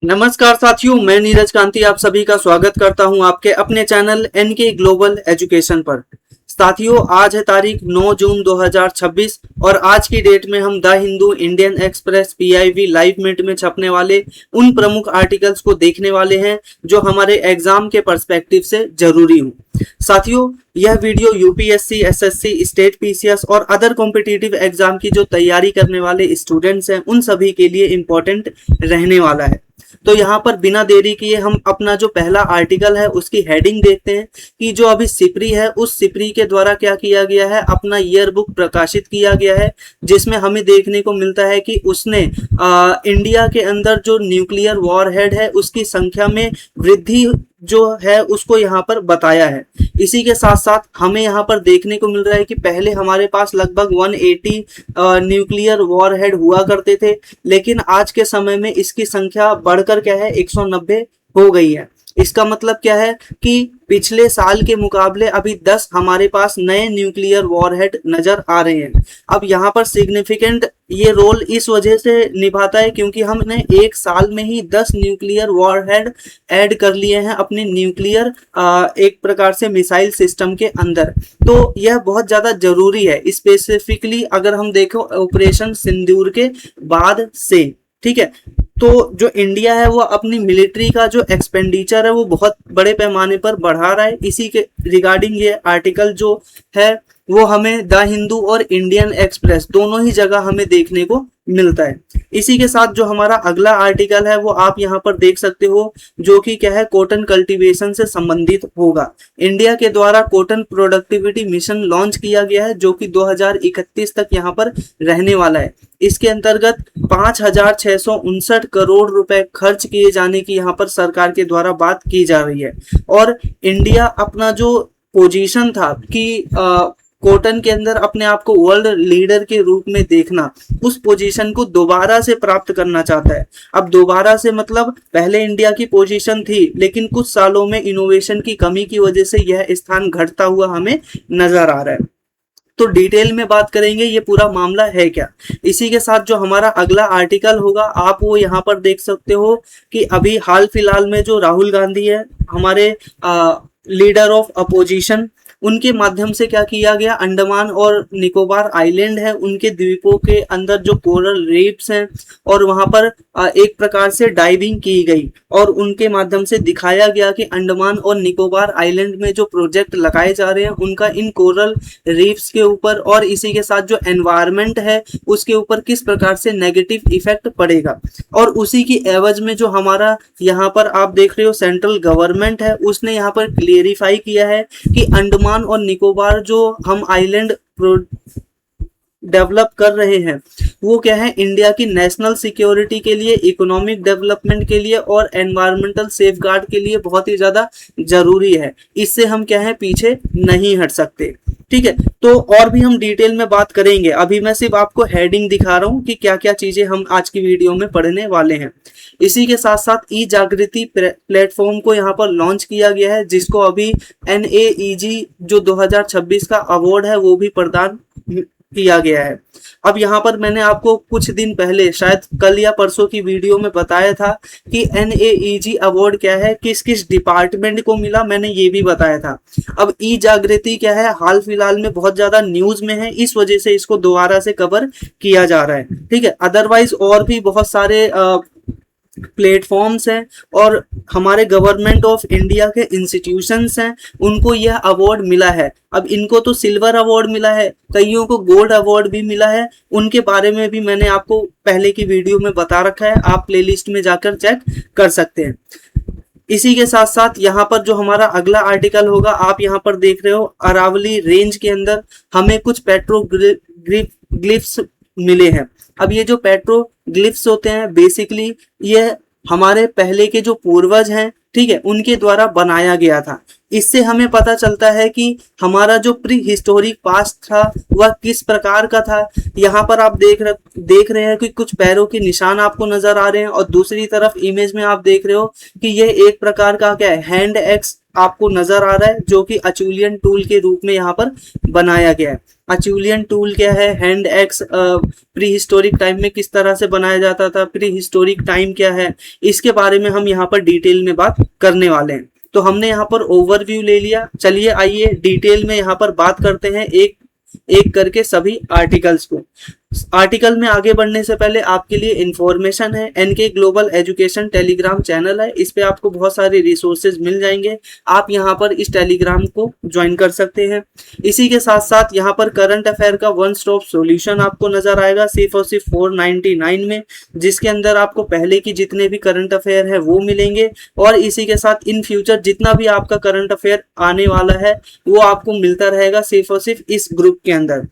नमस्कार साथियों, मैं नीरज कांति आप सभी का स्वागत करता हूं आपके अपने चैनल एनके ग्लोबल एजुकेशन पर। साथियों, आज है तारीख 9 जून 2026 और आज की डेट में हम the Hindu, Indian Express, PIB, Live Mint में छपने वाले उन प्रमुख आर्टिकल्स को देखने वाले हैं जो हमारे एग्जाम के पर्सपेक्टिव से जरूरी हो। साथियों, यह video UPSC, SSC, state PCS और अदर कॉम्पिटिटिव एग्जाम की जो तैयारी करने वाले स्टूडेंट्स हैं उन सभी के लिए इम्पोर्टेंट रहने वाला है। तो यहाँ पर बिना देरी किए हम अपना जो पहला आर्टिकल है उसकी हेडिंग देखते हैं कि जो अभी सिपरी है उस सिपरी के द्वारा क्या किया गया है, अपना ईयर बुक प्रकाशित किया गया है, जिसमें हमें देखने को मिलता है कि उसने इंडिया के अंदर जो न्यूक्लियर वॉरहेड है उसकी संख्या में वृद्धि जो है उसको यहाँ पर बताया है। इसी के साथ साथ हमें यहाँ पर देखने को मिल रहा है कि पहले हमारे पास लगभग 180 न्यूक्लियर वॉरहेड हुआ करते थे, लेकिन आज के समय में इसकी संख्या बढ़कर क्या है 190 हो गई है। इसका मतलब क्या है कि पिछले साल के मुकाबले अभी 10 हमारे पास नए न्यूक्लियर वॉरहेड नजर आ रहे हैं। अब यहाँ पर सिग्निफिकेंट ये रोल इस वजह से निभाता है क्योंकि हमने एक साल में ही 10 न्यूक्लियर वॉरहेड ऐड कर लिए हैं अपने न्यूक्लियर एक प्रकार से मिसाइल सिस्टम के अंदर। तो यह बहुत ज्यादा जरूरी है, स्पेसिफिकली अगर हम देखो ऑपरेशन सिंदूर के बाद से। ठीक है, तो जो इंडिया है वो अपनी मिलिट्री का जो एक्सपेंडिचर है वो बहुत बड़े पैमाने पर बढ़ा रहा है। इसी के रिगार्डिंग ये आर्टिकल जो है वो हमें द हिंदू और इंडियन एक्सप्रेस दोनों ही जगह हमें देखने को मिलता है। इसी के साथ जो हमारा अगला आर्टिकल है वो आप यहाँ पर देख सकते हो, जो कि क्या है कॉटन कल्टीवेशन से संबंधित होगा। इंडिया के द्वारा कॉटन प्रोडक्टिविटी मिशन लॉन्च किया गया है जो कि 2031 तक यहाँ पर रहने वाला है। इसके अंतर्गत 5,659 करोड़ रुपए खर्च किए जाने की यहाँ पर सरकार के द्वारा बात की जा रही है। और इंडिया अपना जो पोजीशन था कि कॉटन के अंदर अपने आप को वर्ल्ड लीडर के रूप में देखना, उस पोजीशन को दोबारा से प्राप्त करना चाहता है। अब दोबारा से मतलब पहले इंडिया की पोजीशन थी, लेकिन कुछ सालों में इनोवेशन की कमी की वजह से यह स्थान घटता हुआ हमें नजर आ रहा है। तो डिटेल में बात करेंगे ये पूरा मामला है क्या। इसी के साथ जो हमारा अगला आर्टिकल होगा आप वो यहाँ पर देख सकते हो कि अभी हाल फिलहाल में जो राहुल गांधी है हमारे लीडर ऑफ अपोजिशन, उनके माध्यम से क्या किया गया, अंडमान और निकोबार आइलैंड है उनके द्वीपों के अंदर जो कोरल रीफ्स हैं और वहां पर एक प्रकार से डाइविंग की गई और उनके माध्यम से दिखाया गया कि अंडमान और निकोबार आइलैंड में जो प्रोजेक्ट लगाए जा रहे हैं उनका इन कोरल रीफ्स के ऊपर और इसी के साथ जो एनवायरनमेंट है उसके ऊपर किस प्रकार से नेगेटिव इफेक्ट पड़ेगा। और उसी की एवज में जो हमारा यहाँ पर आप देख रहे हो सेंट्रल गवर्नमेंट है उसने यहाँ पर क्लियरिफाई किया है कि अंडमान और निकोबार जो हम आइलैंड डेवलप कर रहे हैं वो क्या है इंडिया की नेशनल सिक्योरिटी के लिए, इकोनॉमिक डेवलपमेंट के लिए और एनवायरमेंटल सेफगार्ड के लिए बहुत ही ज्यादा जरूरी है। इससे हम क्या है पीछे नहीं हट सकते। ठीक है, तो और भी हम डिटेल में बात करेंगे। अभी मैं सिर्फ आपको हेडिंग दिखा रहा हूं कि क्या क्या चीजें हम आज की वीडियो में पढ़ने वाले हैं। इसी के साथ साथ ई जागृति प्लेटफॉर्म को यहाँ पर लॉन्च किया गया है, जिसको अभी NAEG जो 2026 का अवार्ड है वो भी प्रदान किया गया है। अब यहाँ पर मैंने आपको कुछ दिन पहले शायद कल या परसों की वीडियो में बताया था कि NAEG अवार्ड क्या है, किस किस डिपार्टमेंट को मिला, मैंने ये भी बताया था। अब ई जागृति क्या है हाल फिलहाल में बहुत ज्यादा न्यूज में है, इस वजह से इसको दोबारा से कवर किया जा रहा है। ठीक है, अदरवाइज और भी बहुत सारे प्लेटफॉर्म्स हैं और हमारे गवर्नमेंट ऑफ इंडिया के इंस्टीट्यूशंस हैं उनको यह अवार्ड मिला है। अब इनको तो सिल्वर अवार्ड मिला है, कईयों को गोल्ड अवार्ड भी मिला है, उनके बारे में भी मैंने आपको पहले की वीडियो में बता रखा है, आप प्लेलिस्ट में जाकर चेक कर सकते हैं। इसी के साथ साथ यहाँ पर जो हमारा अगला आर्टिकल होगा आप यहाँ पर देख रहे हो, अरावली रेंज के अंदर हमें कुछ पेट्रोग्लिफ्स मिले हैं। अब ये जो पेट्रोग्लिफ्स होते हैं बेसिकली ये हमारे पहले के जो पूर्वज हैं ठीक है, उनके द्वारा बनाया गया था। इससे हमें पता चलता है कि हमारा जो प्री हिस्टोरिक पास्ट था वह किस प्रकार का था। यहाँ पर आप देख रहे हैं कि कुछ पैरों के निशान आपको नजर आ रहे हैं, और दूसरी तरफ इमेज में आप देख रहे हो कि यह एक प्रकार का क्या है, हैंड एक्स आपको नजर आ रहा है, जो कि अचुलियन टूल के रूप में यहाँ पर बनाया गया है। अचुलियन टूल क्या है, hand axe pre historic time में किस तरह से बनाया जाता था, प्री हिस्टोरिक टाइम क्या है, इसके बारे में हम यहाँ पर डिटेल में बात करने वाले हैं। तो हमने यहाँ पर ओवरव्यू ले लिया, चलिए आइए डिटेल में यहाँ पर बात करते हैं एक एक करके सभी आर्टिकल्स को। आर्टिकल में आगे बढ़ने से पहले आपके लिए इंफॉर्मेशन है, NK global education Telegram channel है, इस पे आपको बहुत सारे रिसोर्सेज मिल जाएंगे, आप यहाँ पर इस टेलीग्राम को ज्वाइन कर सकते हैं। इसी के साथ साथ यहाँ पर करंट अफेयर का वन स्टॉप सॉल्यूशन आपको नजर आएगा सिर्फ और सिर्फ 499 में, जिसके अंदर आपको पहले की जितने भी करंट अफेयर है वो मिलेंगे, और इसी के साथ इन फ्यूचर जितना भी आपका करंट अफेयर आने वाला है वो आपको मिलता रहेगा सिर्फ और सिर्फ इस ग्रुप के अंदर।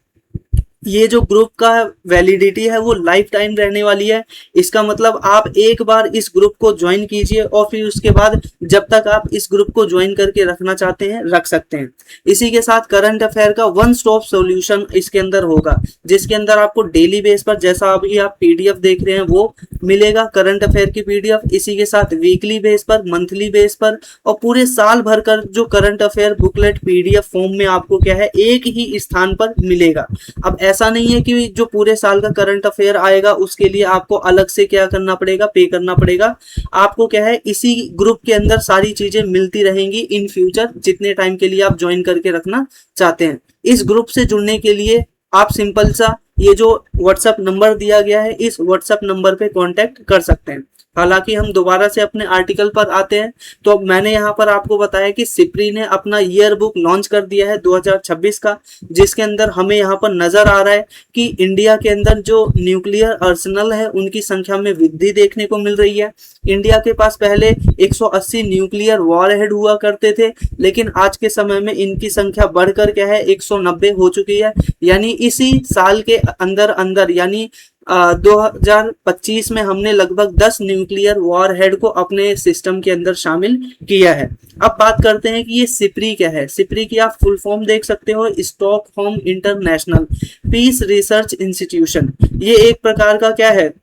ये जो ग्रुप का वैलिडिटी है वो लाइफ टाइम रहने वाली है। इसका मतलब आप एक बार इस ग्रुप को ज्वाइन कीजिए और फिर उसके बाद जब तक आप इस ग्रुप को ज्वाइन करके रखना चाहते हैं रख सकते हैं। इसी के साथ करंट अफेयर का वन स्टॉप सॉल्यूशन इसके अंदर होगा, जिसके अंदर आपको डेली बेस पर, जैसा अभी आप पीडीएफ देख रहे हैं वो मिलेगा करंट अफेयर की पीडीएफ, इसी के साथ वीकली बेस पर, मंथली बेस पर, और पूरे साल भर कर जो current affair booklet PDF form में आपको क्या है एक ही स्थान पर मिलेगा। अब ऐसा नहीं है कि जो पूरे साल का करंट अफेयर आएगा उसके लिए आपको अलग से क्या करना पड़ेगा, पे करना पड़ेगा। आपको क्या है इसी ग्रुप के अंदर सारी चीजें मिलती रहेंगी इन फ्यूचर, जितने टाइम के लिए आप ज्वाइन करके रखना चाहते हैं। इस ग्रुप से जुड़ने के लिए आप सिंपल सा ये जो व्हाट्सएप नंबर दिया गया है इस व्हाट्सएप नंबर पे कांटेक्ट कर सकते हैं। हालांकि हम दोबारा से अपने आर्टिकल पर आते हैं, तो मैंने यहाँ पर आपको बताया कि सिप्री ने अपना ईयर बुक लॉन्च कर दिया है 2026 का, जिसके अंदर हमें यहाँ पर नजर आ रहा है कि इंडिया के अंदर जो न्यूक्लियर आर्सेनल है उनकी संख्या में वृद्धि देखने को मिल रही है। इंडिया के पास पहले 180 न्यूक्लियर वॉरहेड हुआ करते थे, लेकिन आज के समय में इनकी संख्या बढ़कर क्या है 190 हो चुकी है। यानी इसी साल के अंदर अंदर यानी 2025 में हमने लगभग 10 न्यूक्लियर वॉरहेड को अपने सिस्टम के अंदर शामिल किया है। अब बात करते हैं कि ये सिप्री क्या है। सिप्री की आप फुल फॉर्म देख सकते हो, Stockholm International Peace Research Institution. ये एक प्रकार का क्या है,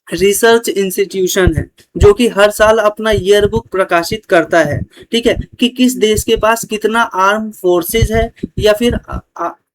रिसर्च इंस्टीट्यूशन है, जो कि हर साल अपना ईयर बुक प्रकाशित करता है। ठीक है, कि किस देश के पास कितना आर्म फोर्सेस है या फिर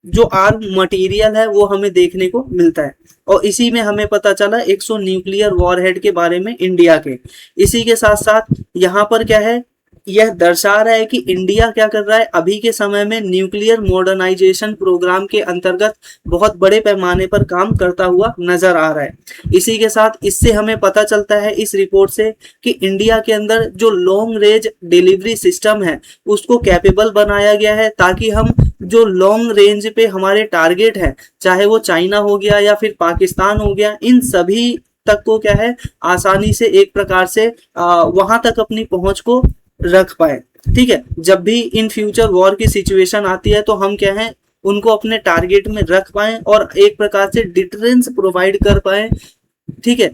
जो आर्म मटेरियल है वो हमें देखने को मिलता है। और इसी में हमें पता चला 100 न्यूक्लियर वॉरहेड के बारे में इंडिया के। इसी के साथ साथ यहाँ पर क्या है, यह दर्शा रहा है कि इंडिया क्या कर रहा है अभी के समय में न्यूक्लियर मॉडर्नाइजेशन प्रोग्राम के अंतर्गत बहुत बड़े पैमाने पर काम करता हुआ नजर आ रहा है। इसी के साथ इससे हमें पता चलता है इस रिपोर्ट से कि इंडिया के अंदर जो लॉन्ग रेंज डिलीवरी सिस्टम है उसको कैपेबल बनाया गया है, ताकि हम जो लॉन्ग रेंज पे हमारे टारगेट है, चाहे वो चाइना हो गया या फिर पाकिस्तान हो गया, इन सभी तक को क्या है आसानी से एक प्रकार से वहां तक अपनी पहुंच को रख पाए। ठीक है, जब भी इन फ्यूचर वॉर की सिचुएशन आती है तो हम क्या है उनको अपने टारगेट में रख पाए और एक प्रकार से डिटरेंस प्रोवाइड कर पाए। ठीक है,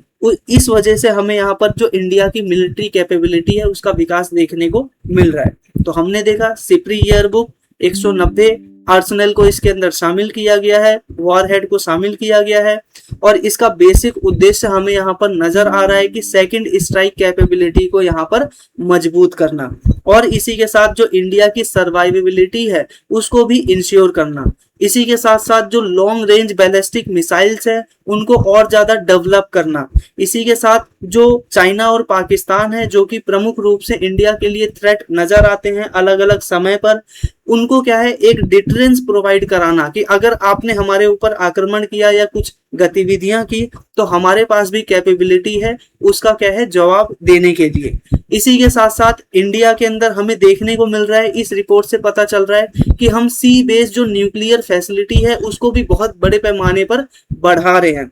इस वजह से हमें यहाँ पर जो इंडिया की मिलिट्री कैपेबिलिटी है उसका विकास देखने को मिल रहा है। तो हमने देखा सिप्री ईयर बुक 190 आर्सेनल को इसके अंदर शामिल किया गया है, वॉरहेड को शामिल किया गया है, और इसका बेसिक उद्देश्य हमें यहाँ पर नजर आ रहा है कि सेकंड स्ट्राइक कैपेबिलिटी को यहाँ पर मजबूत करना, और इसी के साथ जो इंडिया की सर्वाइवेबिलिटी है उसको भी इंश्योर करना। इसी के साथ साथ जो लॉन्ग रेंज बैलिस्टिक मिसाइल्स है उनको और ज्यादा डेवलप करना। इसी के साथ जो चाइना और पाकिस्तान है जो कि प्रमुख रूप से इंडिया के लिए थ्रेट नजर आते हैं अलग अलग समय पर, उनको क्या है एक डिटरेंस प्रोवाइड कराना कि अगर आपने हमारे ऊपर आक्रमण किया या कुछ गतिविधियां की तो हमारे पास भी कैपेबिलिटी है उसका क्या है जवाब देने के लिए। इसी के साथ साथ इंडिया के अंदर हमें देखने को मिल रहा है, इस रिपोर्ट से पता चल रहा है कि हम सी बेस्ड जो न्यूक्लियर फैसिलिटी है उसको भी बहुत बड़े पैमाने पर बढ़ा रहे हैं।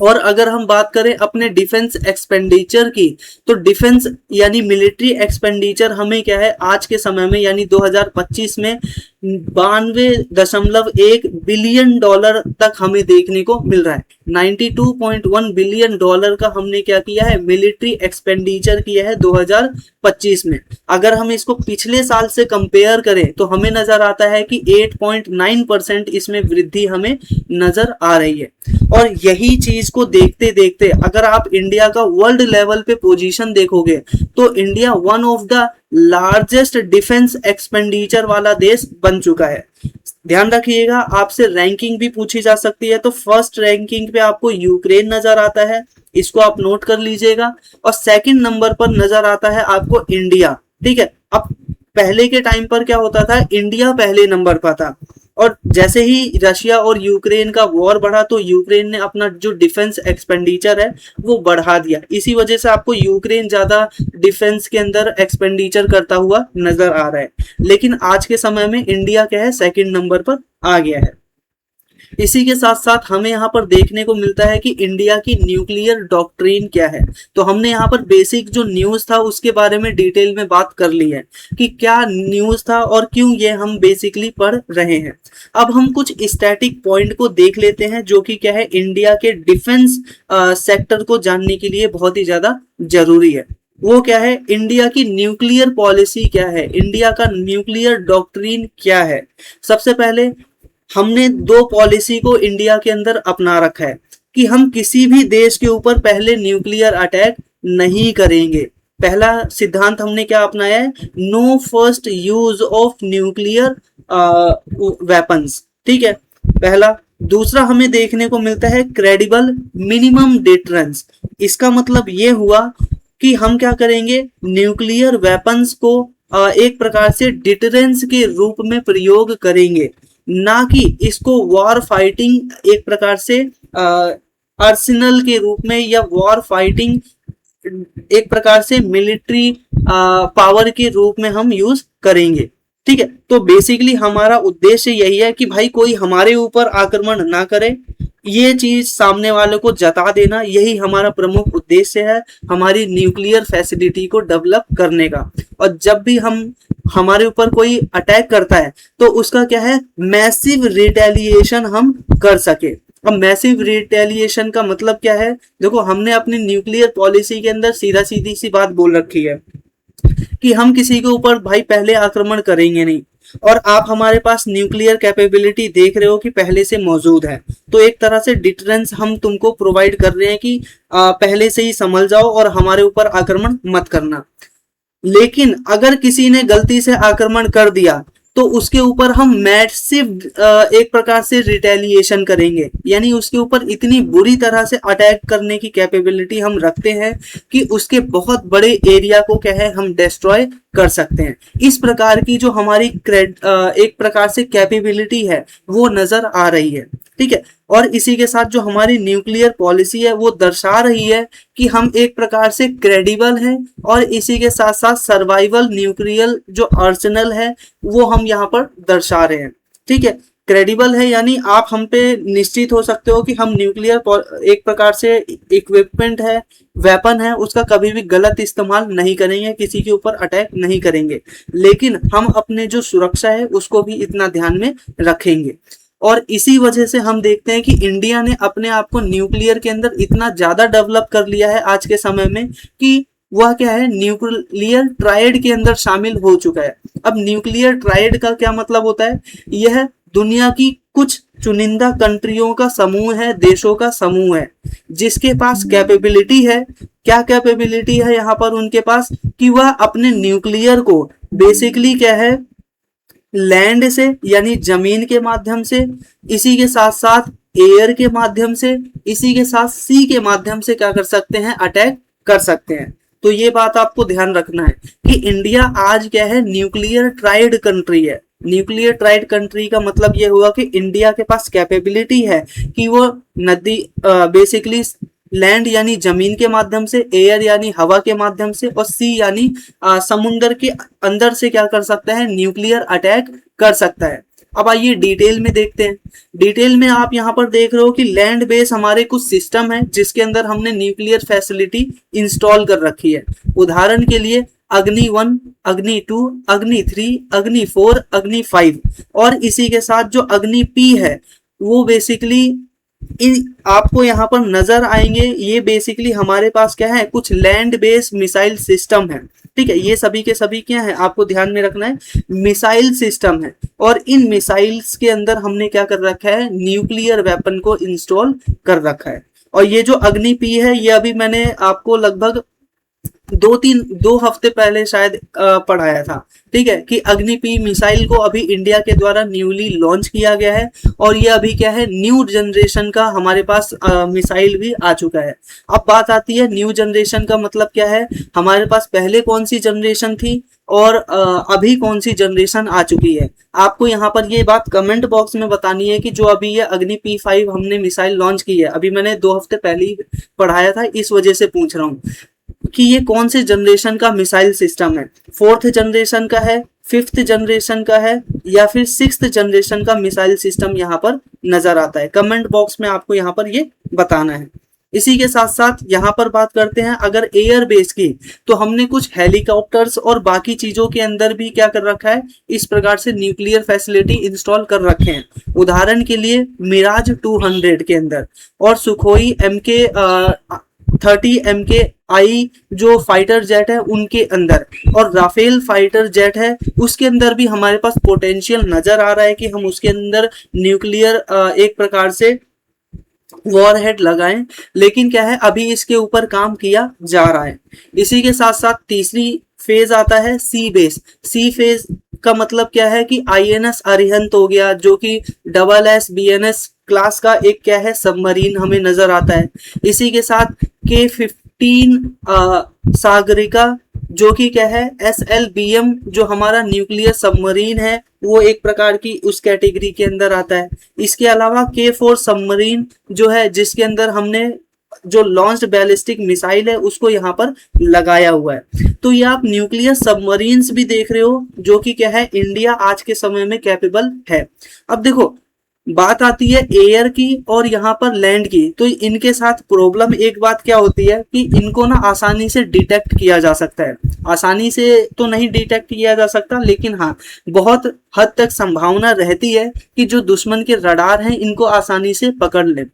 और अगर हम बात करें अपने डिफेंस एक्सपेंडिचर की, तो डिफेंस यानी मिलिट्री एक्सपेंडिचर हमें क्या है आज के समय में यानी 2025 में $92.1 बिलियन तक हमें देखने को मिल रहा है। $92.1 बिलियन का हमने क्या किया है, मिलिट्री एक्सपेंडिचर किया है 2025 में। अगर हम इसको पिछले साल से कंपेयर करें तो हमें नजर आता है कि 8.9% इसमें वृद्धि हमें नजर आ रही है। और यही चीज को देखते देखते अगर आप इंडिया का वर्ल्ड लेवल पे पोजीशन देखोगे तो India one of the largest defence expenditure वाला देश बन चुका है। ध्यान रखिएगा, आपसे रैंकिंग भी पूछी जा सकती है, तो फर्स्ट रैंकिंग पे आपको यूक्रेन नजर आता है, इसको आप नोट कर लीजिएगा। और सेकंड नंबर पर नजर आता है आपको इंडिया। ठीक है, अब पहले के टाइम पर क्या होता था, इंडिया पहले नंबर पर था, और जैसे ही रशिया और यूक्रेन का वॉर बढ़ा तो यूक्रेन ने अपना जो डिफेंस एक्सपेंडिचर है वो बढ़ा दिया। इसी वजह से आपको यूक्रेन ज्यादा डिफेंस के अंदर एक्सपेंडिचर करता हुआ नजर आ रहा है। लेकिन आज के समय में इंडिया क्या है, सेकंड नंबर पर आ गया है। इसी के साथ साथ हमें यहाँ पर देखने को मिलता है कि इंडिया की न्यूक्लियर डॉक्ट्रिन क्या है। तो हमने यहाँ पर बेसिक जो न्यूज था उसके बारे में डिटेल में बात कर ली है कि क्या न्यूज था और क्यों ये हम बेसिकली पढ़ रहे हैं। अब हम कुछ स्टैटिक पॉइंट को देख लेते हैं जो कि क्या है, इंडिया के डिफेंस सेक्टर को जानने के लिए बहुत ही ज्यादा जरूरी है। वो क्या है, इंडिया की न्यूक्लियर पॉलिसी क्या है, इंडिया का न्यूक्लियर डॉक्ट्रिन क्या है। सबसे पहले हमने दो पॉलिसी को इंडिया के अंदर अपना रखा है कि हम किसी भी देश के ऊपर पहले न्यूक्लियर अटैक नहीं करेंगे। पहला सिद्धांत हमने क्या अपनाया है, no first use of nuclear weapons. ठीक है, पहला। दूसरा हमें देखने को मिलता है क्रेडिबल मिनिमम डिटरेंस। इसका मतलब ये हुआ कि हम क्या करेंगे, न्यूक्लियर वेपन्स को एक प्रकार से डिटरेंस के रूप में प्रयोग करेंगे, ना कि इसको वॉर फाइटिंग एक प्रकार से आर्सेनल के रूप में या वॉर फाइटिंग एक प्रकार से मिलिट्री पावर के रूप में हम यूज करेंगे। ठीक है, तो बेसिकली हमारा उद्देश्य यही है कि भाई कोई हमारे ऊपर आक्रमण ना करे, ये चीज सामने वाले को जता देना, यही हमारा प्रमुख उद्देश्य है हमारी न्यूक्लियर फैसिलिटी को डेवलप करने का। और जब भी हम हमारे ऊपर कोई अटैक करता है तो उसका क्या है, मैसिव रिटेलिएशन हम कर सके। अब मैसिव रिटेलिएशन का मतलब क्या है, देखो हमने अपनी न्यूक्लियर पॉलिसी के अंदर सीधा सीधी सी बात बोल रखी है कि हम किसी के ऊपर भाई पहले आक्रमण करेंगे नहीं। और आप हमारे पास न्यूक्लियर कैपेबिलिटी देख रहे हो कि पहले से मौजूद है, तो एक तरह से डिटरेंस हम तुमको प्रोवाइड कर रहे हैं कि पहले से ही संभल जाओ और हमारे ऊपर आक्रमण मत करना। लेकिन अगर किसी ने गलती से आक्रमण कर दिया तो उसके ऊपर हम मैसिव एक प्रकार से रिटेलिएशन करेंगे, यानी उसके ऊपर इतनी बुरी तरह से अटैक करने की कैपेबिलिटी हम रखते हैं कि उसके बहुत बड़े एरिया को क्या है, हम डिस्ट्रॉय कर सकते हैं। इस प्रकार की जो हमारी एक प्रकार से कैपेबिलिटी है वो नजर आ रही है। ठीक है, और इसी के साथ जो हमारी न्यूक्लियर पॉलिसी है वो दर्शा रही है कि हम एक प्रकार से क्रेडिबल हैं, और इसी के साथ साथ सर्वाइवल न्यूक्लियर जो आर्सेनल है वो हम यहाँ पर दर्शा रहे हैं। ठीक है, क्रेडिबल है यानी आप हम पे निश्चित हो सकते हो कि हम न्यूक्लियर एक प्रकार से इक्विपमेंट है, वेपन है, उसका कभी भी गलत इस्तेमाल नहीं करेंगे, किसी के ऊपर अटैक नहीं करेंगे, लेकिन हम अपने जो सुरक्षा है उसको भी इतना ध्यान में रखेंगे। और इसी वजह से हम देखते हैं कि इंडिया ने अपने आप को न्यूक्लियर के अंदर इतना ज्यादा डेवलप कर लिया है आज के समय में कि वह क्या है, न्यूक्लियर ट्रायड के अंदर शामिल हो चुका है। अब न्यूक्लियर ट्रायड का क्या मतलब होता है, यह दुनिया की कुछ चुनिंदा कंट्रियों का समूह है, देशों का समूह है जिसके पास कैपेबिलिटी है। क्या कैपेबिलिटी है यहाँ पर उनके पास, कि वह अपने न्यूक्लियर को बेसिकली क्या है, लैंड से यानी जमीन के माध्यम से, इसी के साथ साथ एयर के माध्यम से, इसी के साथ सी के माध्यम से क्या कर सकते हैं, अटैक कर सकते हैं। तो ये बात आपको ध्यान रखना है कि इंडिया आज क्या है, न्यूक्लियर ट्राइड कंट्री है। न्यूक्लियर ट्राइड कंट्री का मतलब ये हुआ कि इंडिया के पास कैपेबिलिटी है कि वो नदी बेसिकली लैंड यानी जमीन के माध्यम से, एयर यानी हवा के माध्यम से, और सी यानी समुद्र के अंदर से क्या कर सकता है, न्यूक्लियर अटैक कर सकता है। अब आइए डिटेल में देखते हैं। डिटेल में आप यहाँ पर देख रहे हो कि लैंड बेस हमारे कुछ सिस्टम है जिसके अंदर हमने न्यूक्लियर फैसिलिटी इंस्टॉल कर रखी है। उदाहरण के लिए अग्नि 1, अग्नि 2, अग्नि 3, अग्नि 4, अग्नि 5 और इसी के साथ जो अग्नि पी है वो बेसिकली आपको यहाँ पर नजर आएंगे। ये बेसिकली हमारे पास क्या है, कुछ लैंड बेस्ड मिसाइल सिस्टम है। ठीक है, ये सभी के सभी क्या है, आपको ध्यान में रखना है, मिसाइल सिस्टम है। और इन मिसाइल्स के अंदर हमने क्या कर रखा है, न्यूक्लियर वेपन को इंस्टॉल कर रखा है। और ये जो अग्नि पी है, ये अभी मैंने आपको लगभग 2 हफ्ते पहले शायद पढ़ाया था। ठीक है, कि अग्नि पी मिसाइल को अभी इंडिया के द्वारा न्यूली लॉन्च किया गया है और ये अभी क्या है, न्यू जनरेशन का हमारे पास मिसाइल भी आ चुका है। अब बात आती है न्यू जनरेशन का मतलब क्या है, हमारे पास पहले कौन सी जनरेशन थी और अभी कौन सी जनरेशन आ चुकी है। आपको यहाँ पर ये बात कमेंट बॉक्स में बतानी है कि जो अभी ये अग्नि P5 हमने मिसाइल लॉन्च की है, अभी मैंने 2 हफ्ते पहले ही पढ़ाया था, इस वजह से पूछ रहा हूँ कि ये कौन से जनरेशन का मिसाइल सिस्टम है, 4th जनरेशन का है, 5th जनरेशन का है या फिर 6th जनरेशन का मिसाइल सिस्टम यहाँ पर नजर आता है। कमेंट बॉक्स में आपको यहाँ पर ये बताना है। इसी के साथ साथ यहाँ पर बात करते हैं अगर एयर बेस की, तो हमने कुछ हेलीकॉप्टर्स और बाकी चीजों के अंदर भी क्या कर रखा है, इस प्रकार से न्यूक्लियर फैसिलिटी इंस्टॉल कर रखे हैं। उदाहरण के लिए मिराज 200 के अंदर और सुखोई MK-30 MKI जो फाइटर जेट है उनके अंदर, और राफेल फाइटर जेट है उसके अंदर भी हमारे पास पोटेंशियल नजर आ रहा है कि हम उसके अंदर न्यूक्लियर एक प्रकार से वॉरहेड लगाएं। लेकिन क्या है, अभी इसके ऊपर काम किया जा रहा है। इसी के साथ साथ तीसरी फेज आता है सी बेस। सी फेज का मतलब क्या है कि INS अरिहंत हो गया, जो कि SSBNS क्लास का एक क्या है, सबमरीन हमें नजर आता है। इसी के साथ K-15 सागरिका, जो कि क्या है, SLBM जो हमारा न्यूक्लियर सबमरीन है, वो एक प्रकार की उस कैटेगरी के अंदर आता है। इसके अलावा K-4 सबमरीन जो है, जिसके अंदर हमने जो लॉन्च्ड बैलिस्टिक मिसाइल है उसको यहाँ पर लगाया हुआ है। तो ये आप न्यूक्लियर सबमरीन्स भी देख रहे हो, जो कि क्या है, इंडिया आज के समय में कैपेबल है। अब देखो, बात आती है एयर की और यहाँ पर लैंड की, तो इनके साथ प्रॉब्लम एक बात क्या होती है कि इनको ना आसानी से डिटेक्ट किया जा सकता है। आसानी से तो नहीं डिटेक्ट किया जा सकता, लेकिन हाँ, बहुत हद तक संभावना रहती है कि जो दुश्मन के रडार हैं इनको आसानी से पकड़ ले।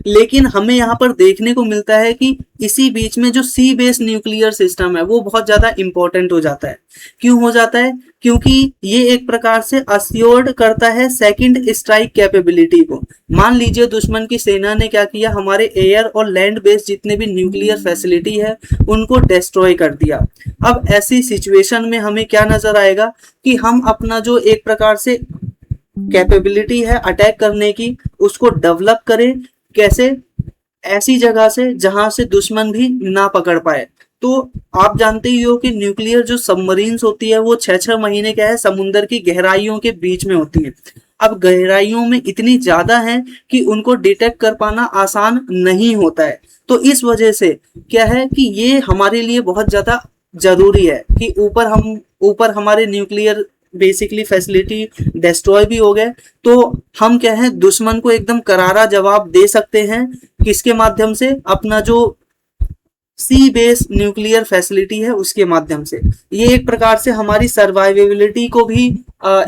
लेकिन हमें यहाँ पर देखने को मिलता है कि इसी बीच में जो सी बेस न्यूक्लियर सिस्टम है वो बहुत ज्यादा इंपॉर्टेंट हो जाता है। क्यों हो जाता है? क्योंकि ये एक प्रकार से अस्योर्ड करता है सेकंड स्ट्राइक कैपेबिलिटी को। मान लीजिए दुश्मन की सेना ने क्या किया, हमारे एयर और लैंड बेस जितने भी न्यूक्लियर फैसिलिटी है उनको डिस्ट्रॉय कर दिया। अब ऐसी सिचुएशन में हमें क्या नजर आएगा कि हम अपना जो एक प्रकार से कैपेबिलिटी है अटैक करने की, उसको डेवलप करें। कैसे? ऐसी जगह से जहां से दुश्मन भी ना पकड़ पाए। तो आप जानते ही हो कि न्यूक्लियर जो सबमरीन्स होती है वो 6-6 महीने क्या है, समुद्र की गहराइयों के बीच में होती है। अब गहराइयों में इतनी ज्यादा है कि उनको डिटेक्ट कर पाना आसान नहीं होता है। तो इस वजह से क्या है कि ये हमारे लिए बहुत ज्यादा जरूरी है कि ऊपर हमारे न्यूक्लियर बेसिकली फैसिलिटी डिस्ट्रॉय भी हो गए तो हम क्या है, दुश्मन को एकदम करारा जवाब दे सकते हैं। किसके माध्यम से? अपना जो सी बेस न्यूक्लियर फैसिलिटी है उसके माध्यम से। ये एक प्रकार से हमारी सर्वाइवेबिलिटी को भी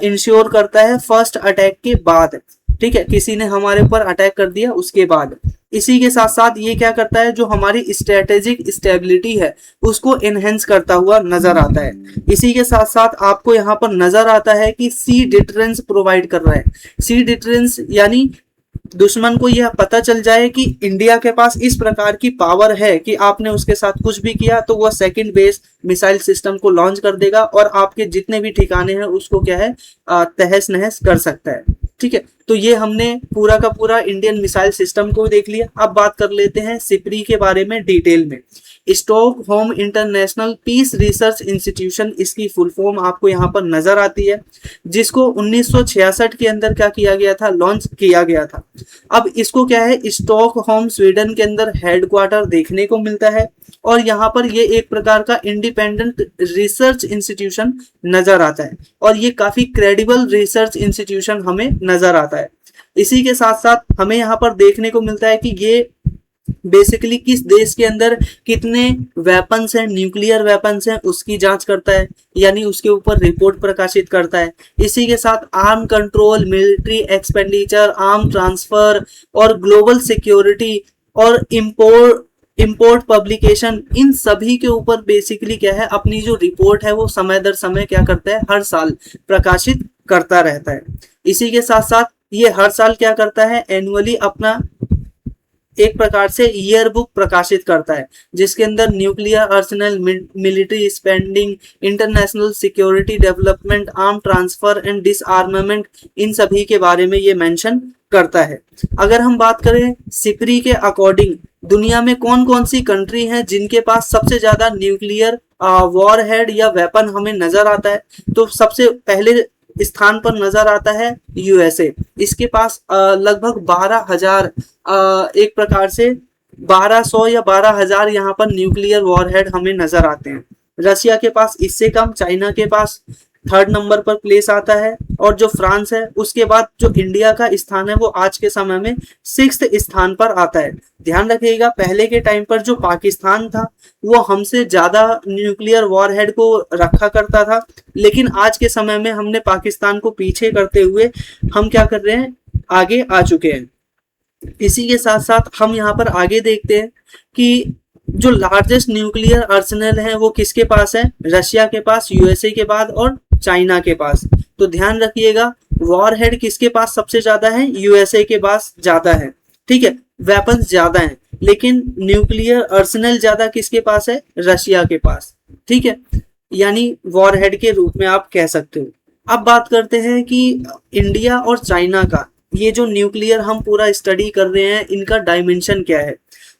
इंश्योर करता है फर्स्ट अटैक के बाद। ठीक है, किसी ने हमारे ऊपर अटैक कर दिया उसके बाद। इसी के साथ साथ ये क्या करता है, जो हमारी स्ट्रेटेजिक स्टेबिलिटी है उसको एनहेंस करता हुआ नजर आता है। इसी के साथ साथ आपको यहाँ पर नजर आता है कि सी डिटरेंस प्रोवाइड कर रहा है। सी डिटरेंस यानी दुश्मन को यह पता चल जाए कि इंडिया के पास इस प्रकार की पावर है कि आपने उसके साथ कुछ भी किया तो वह सेकंड बेस मिसाइल सिस्टम को लॉन्च कर देगा और आपके जितने भी ठिकाने हैं उसको क्या है, तहस नहस कर सकता है। ठीक है, तो ये हमने पूरा का पूरा इंडियन मिसाइल सिस्टम को देख लिया। अब बात कर लेते हैं सिपरी के बारे में डिटेल में। Stockholm International Peace Research Institution, इसकी फुल फॉर्म आपको यहाँ पर नजर आती है, जिसको 1966 के अंदर क्या किया गया था, लॉन्च किया गया था। अब इसको क्या है, स्टॉकहोम स्वीडन के अंदर हेडक्वार्टर देखने को मिलता है और यहाँ पर ये एक प्रकार का इंडिपेंडेंट रिसर्च इंस्टीट्यूशन नजर आता है और ये काफी क्रेडिबल रिसर्च इंस्टीट्यूशन हमें नजर आता है। इसी के साथ साथ हमें यहाँ पर देखने को मिलता है कि ये बेसिकली किस देश के अंदर कितने वेपन्स हैं, न्यूक्लियर वेपन्स हैं, उसकी जांच करता है, यानी उसके ऊपर रिपोर्ट प्रकाशित करता है। इसी के साथ arm control, military expenditure, arm transfer और ग्लोबल सिक्योरिटी और इंपोर्ट पब्लिकेशन, इन सभी के ऊपर बेसिकली क्या है, अपनी जो रिपोर्ट है वो समय दर समय क्या करता है, हर साल प्रकाशित करता रहता है। इसी के साथ साथ ये हर साल क्या करता है, एनुअली अपना एक प्रकार से ईयर बुक प्रकाशित करता है, जिसके अंदर nuclear arsenal, military spending, international security development, arm transfer and disarmament, इन सभी के बारे में ये मेंशन करता है। अगर हम बात करें सिपरी के अकॉर्डिंग दुनिया में कौन कौन सी कंट्री हैं जिनके पास सबसे ज्यादा न्यूक्लियर वॉर हेड या वेपन हमें नजर आता है, तो सबसे पहले स्थान पर नजर आता है यूएसए। इसके पास लगभग 12,000, एक प्रकार से 1200 या 12,000 यहाँ पर न्यूक्लियर वॉरहेड हमें नजर आते हैं। रशिया के पास इससे कम, चाइना के पास थर्ड नंबर पर प्लेस आता है, और जो फ्रांस है उसके बाद जो इंडिया का स्थान है वो आज के समय में 6th स्थान पर आता है। ध्यान रखिएगा, पहले के टाइम पर जो पाकिस्तान था वो हमसे ज्यादा न्यूक्लियर वॉरहेड को रखा करता था, लेकिन आज के समय में हमने पाकिस्तान को पीछे करते हुए हम क्या कर रहे हैं, आगे आ चुके हैं। इसी के साथ साथ हम यहाँ पर आगे देखते हैं कि जो लार्जेस्ट न्यूक्लियर आर्सेनल है वो किसके पास है, रशिया के पास, यूएसए के बाद और चाइना के पास। तो ध्यान रखिएगा, वॉरहेड किसके पास सबसे ज्यादा है, यूएसए के पास ज्यादा है, ठीक है, वेपन्स ज्यादा है, लेकिन न्यूक्लियर आर्सेनल ज्यादा किसके पास है, रशिया के पास, ठीक है, यानी वॉरहेड के रूप में आप कह सकते हो। अब बात करते हैं कि इंडिया और चाइना का ये जो न्यूक्लियर हम पूरा स्टडी कर रहे हैं, इनका डायमेंशन क्या है।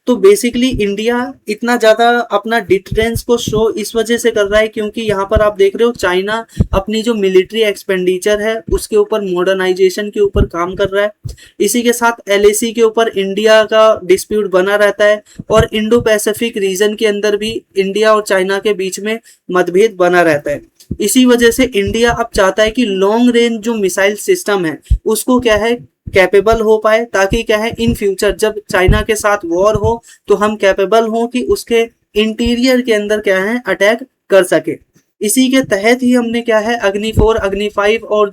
तो बेसिकली इंडिया इतना ज्यादा अपना डिफरेंस को शो इस वजह से कर रहा है क्योंकि यहाँ पर आप देख रहे हो चाइना अपनी जो मिलिट्री एक्सपेंडिचर है उसके ऊपर, मॉडर्नाइजेशन के ऊपर काम कर रहा है। इसी के साथ एलएसी के ऊपर इंडिया का डिस्प्यूट बना रहता है, और इंडो पैसिफिक रीजन के अंदर भी इंडिया और चाइना के बीच में मतभेद बना रहता है। इसी वजह से इंडिया अब चाहता है कि लॉन्ग रेंज जो मिसाइल सिस्टम है उसको क्या है, कैपेबल हो पाए, ताकि क्या है इन फ्यूचर जब चाइना के साथ वॉर हो तो हम कैपेबल हो कि उसके इंटीरियर के अंदर क्या है, अटैक कर सके। इसी के तहत ही हमने क्या है, अग्नि 4, अग्नि 5 और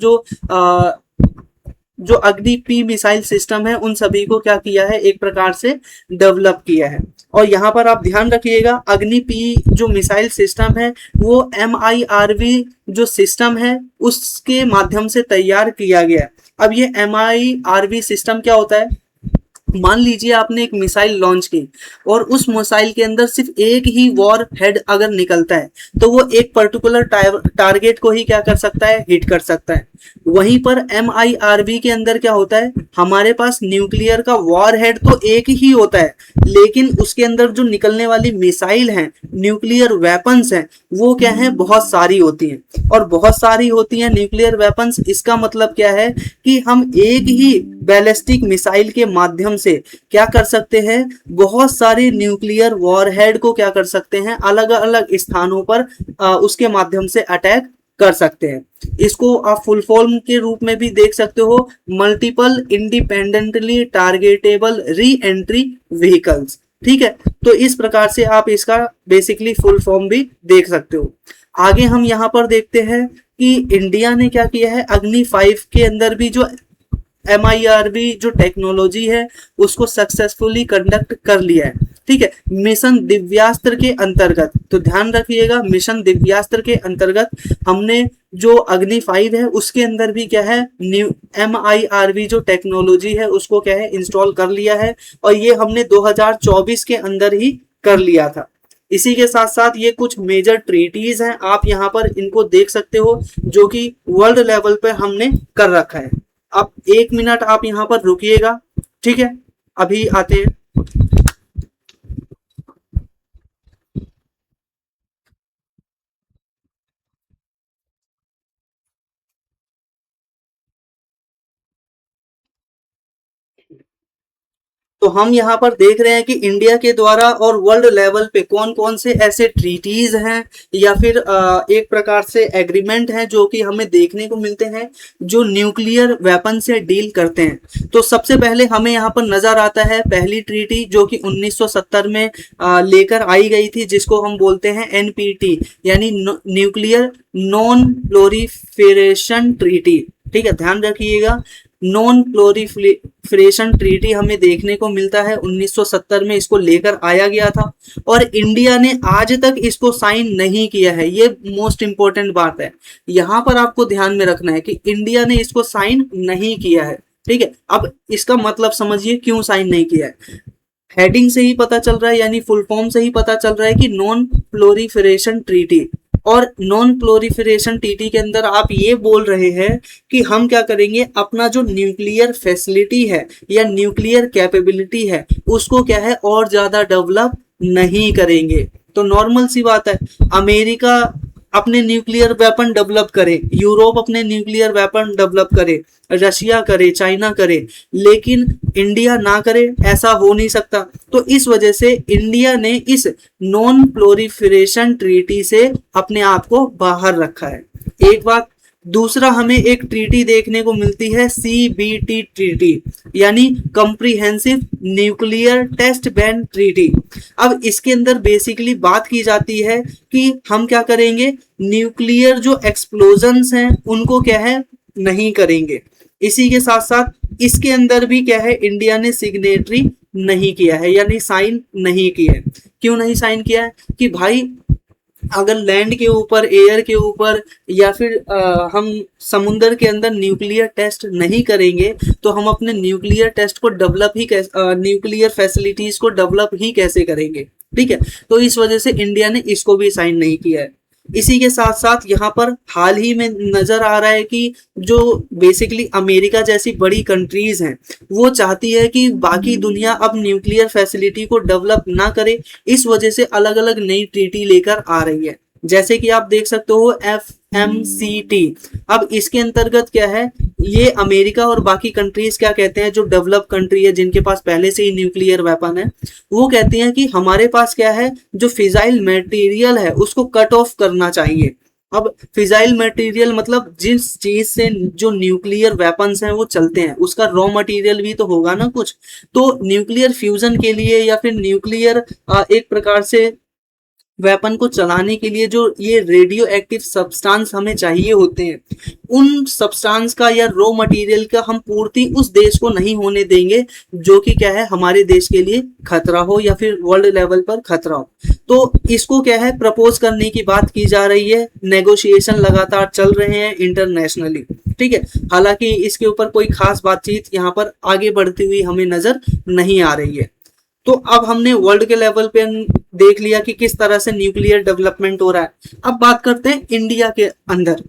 जो अग्नि पी मिसाइल सिस्टम है उन सभी को क्या किया है, एक प्रकार से डेवलप किया है। और यहाँ पर आप ध्यान रखिएगा, अग्नि पी जो मिसाइल सिस्टम है वो MIRV जो सिस्टम है उसके माध्यम से तैयार किया गया। अब ये MIRV सिस्टम क्या होता है, मान लीजिए आपने एक मिसाइल लॉन्च की और उस मिसाइल के अंदर सिर्फ एक ही वॉर हेड अगर निकलता है तो वो एक पर्टिकुलर टारगेट को ही क्या कर सकता है, हिट कर सकता है। वहीं पर MIRV के अंदर क्या होता है, हमारे पास न्यूक्लियर का वॉर हेड तो एक ही होता है, लेकिन उसके अंदर जो निकलने वाली मिसाइल हैं, न्यूक्लियर वेपन्स हैं, वो क्या है, बहुत सारी होती हैं। और बहुत सारी होती हैं न्यूक्लियर वेपन्स, इसका मतलब क्या है कि हम एक ही बैलिस्टिक मिसाइल के माध्यम से क्या कर सकते हैं, बहुत सारे न्यूक्लियर वॉरहेड को क्या कर सकते हैं, अलग अलग स्थानों पर उसके माध्यम से अटैक कर सकते हैं। इसको आप फुल फॉर्म के रूप में भी देख सकते हो, multiple independently targetable re entry vehicles, ठीक है। तो इस प्रकार से आप इसका बेसिकली फुल फॉर्म भी देख सकते हो। आगे हम यहाँ पर देखते हैं कि इंडिया ने क्या किया है, अग्नि 5 के अंदर भी जो MIRV जो टेक्नोलॉजी है उसको सक्सेसफुली कंडक्ट कर लिया है, ठीक है, मिशन दिव्यास्त्र के अंतर्गत। तो ध्यान रखिएगा, मिशन दिव्यास्त्र के अंतर्गत हमने जो अग्नि 5 है उसके अंदर भी क्या है, न्यू MIRV जो टेक्नोलॉजी है उसको क्या है, इंस्टॉल कर लिया है, और ये हमने 2024 के अंदर ही कर लिया था। इसी के साथ साथ ये कुछ मेजर ट्रीटीज हैं, आप यहाँ पर इनको देख सकते हो जो कि वर्ल्ड लेवल पे हमने कर रखा है। अब 1 मिनट आप यहाँ पर रुकिएगा, ठीक है, अभी आते हैं। तो हम यहाँ पर देख रहे हैं कि इंडिया के द्वारा और वर्ल्ड लेवल पे कौन कौन से ऐसे ट्रीटीज हैं या फिर एक प्रकार से एग्रीमेंट हैं जो कि हमें देखने को मिलते हैं जो न्यूक्लियर वेपन से डील करते हैं। तो सबसे पहले हमें यहाँ पर नजर आता है पहली ट्रीटी जो कि 1970 में लेकर आई गई थी, जिसको हम बोलते हैं एनपीटी यानी न्यूक्लियर नॉन प्रोलिफरेशन ट्रीटी। ठीक है, ध्यान रखिएगा, नॉन प्रोलिफरेशन ट्रीटी हमें देखने को मिलता है 1970 में इसको लेकर आया गया था और इंडिया ने आज तक इसको साइन नहीं किया है। ये मोस्ट इंपॉर्टेंट बात है, यहाँ पर आपको ध्यान में रखना है कि इंडिया ने इसको साइन नहीं किया है। ठीक है, अब इसका मतलब समझिए क्यों साइन नहीं किया है। हेडिंग से ही पता चल रहा है यानी फुल फॉर्म से ही पता चल रहा है कि नॉन प्रोलिफरेशन ट्रीटी, और नॉन प्रोलिफरेशन ट्रीटी के अंदर आप ये बोल रहे हैं कि हम क्या करेंगे, अपना जो न्यूक्लियर फैसिलिटी है या न्यूक्लियर कैपेबिलिटी है उसको क्या है और ज्यादा डेवलप नहीं करेंगे। तो नॉर्मल सी बात है, अमेरिका अपने न्यूक्लियर वेपन डेवलप करे, यूरोप अपने न्यूक्लियर वेपन डेवलप करे, रशिया करे, चाइना करे, लेकिन इंडिया ना करे, ऐसा हो नहीं सकता। तो इस वजह से इंडिया ने इस नॉन प्रोलिफरेशन ट्रीटी से अपने आप को बाहर रखा है। एक बात, दूसरा हमें एक ट्रीटी देखने को मिलती है सीबीटी ट्रीटी यानी comprehensive nuclear test ban treaty. अब इसके अंदर बेसिकली बात की जाती है कि हम क्या करेंगे, न्यूक्लियर जो एक्सप्लोजन्स हैं उनको क्या है नहीं करेंगे। इसी के साथ साथ इसके अंदर भी क्या है, इंडिया ने सिग्नेटरी नहीं किया है यानी साइन नहीं किया है। क्यों नहीं साइन किया है कि भाई अगर लैंड के ऊपर, एयर के ऊपर या फिर हम समुद्र के अंदर न्यूक्लियर टेस्ट नहीं करेंगे तो हम अपने न्यूक्लियर टेस्ट को डेवलप ही न्यूक्लियर फैसिलिटीज को डेवलप ही कैसे करेंगे। ठीक है, तो इस वजह से इंडिया ने इसको भी साइन नहीं किया है। इसी के साथ साथ यहाँ पर हाल ही में नजर आ रहा है कि जो बेसिकली अमेरिका जैसी बड़ी कंट्रीज हैं वो चाहती है कि बाकी दुनिया अब न्यूक्लियर फैसिलिटी को डेवलप ना करे, इस वजह से अलग अलग नई ट्रीटी लेकर आ रही है। जैसे कि आप देख सकते हो FMCT। अब इसके अंतर्गत क्या है, ये अमेरिका और बाकी कंट्रीज क्या कहते हैं, जो डेवलप कंट्री है जिनके पास पहले से ही न्यूक्लियर वेपन है, वो कहती हैं कि हमारे पास क्या है, जो फिजाइल मटेरियल है उसको कट ऑफ करना चाहिए। अब फिजाइल मटेरियल मतलब जिस चीज से जो न्यूक्लियर वेपन्स हैं वो चलते हैं, उसका रॉ मटेरियल भी तो होगा ना कुछ। तो न्यूक्लियर फ्यूजन के लिए या फिर न्यूक्लियर एक प्रकार से वेपन को चलाने के लिए जो ये रेडियो एक्टिव सब्सटेंस हमें चाहिए होते हैं, उन सब्सटेंस का या रॉ मटेरियल का हम पूर्ति उस देश को नहीं होने देंगे जो कि क्या है हमारे देश के लिए खतरा हो या फिर वर्ल्ड लेवल पर खतरा हो। तो इसको क्या है प्रपोज करने की बात की जा रही है, नेगोशिएशन लगातार चल रहे हैं इंटरनेशनली। ठीक है, हालांकि इसके ऊपर कोई खास बातचीत यहाँ पर आगे बढ़ती हुई हमें नजर नहीं आ रही है। तो अब हमने वर्ल्ड के लेवल पे देख लिया कि किस तरह से न्यूक्लियर डेवलपमेंट हो रहा है। अब बात करते हैं इंडिया के अंदर।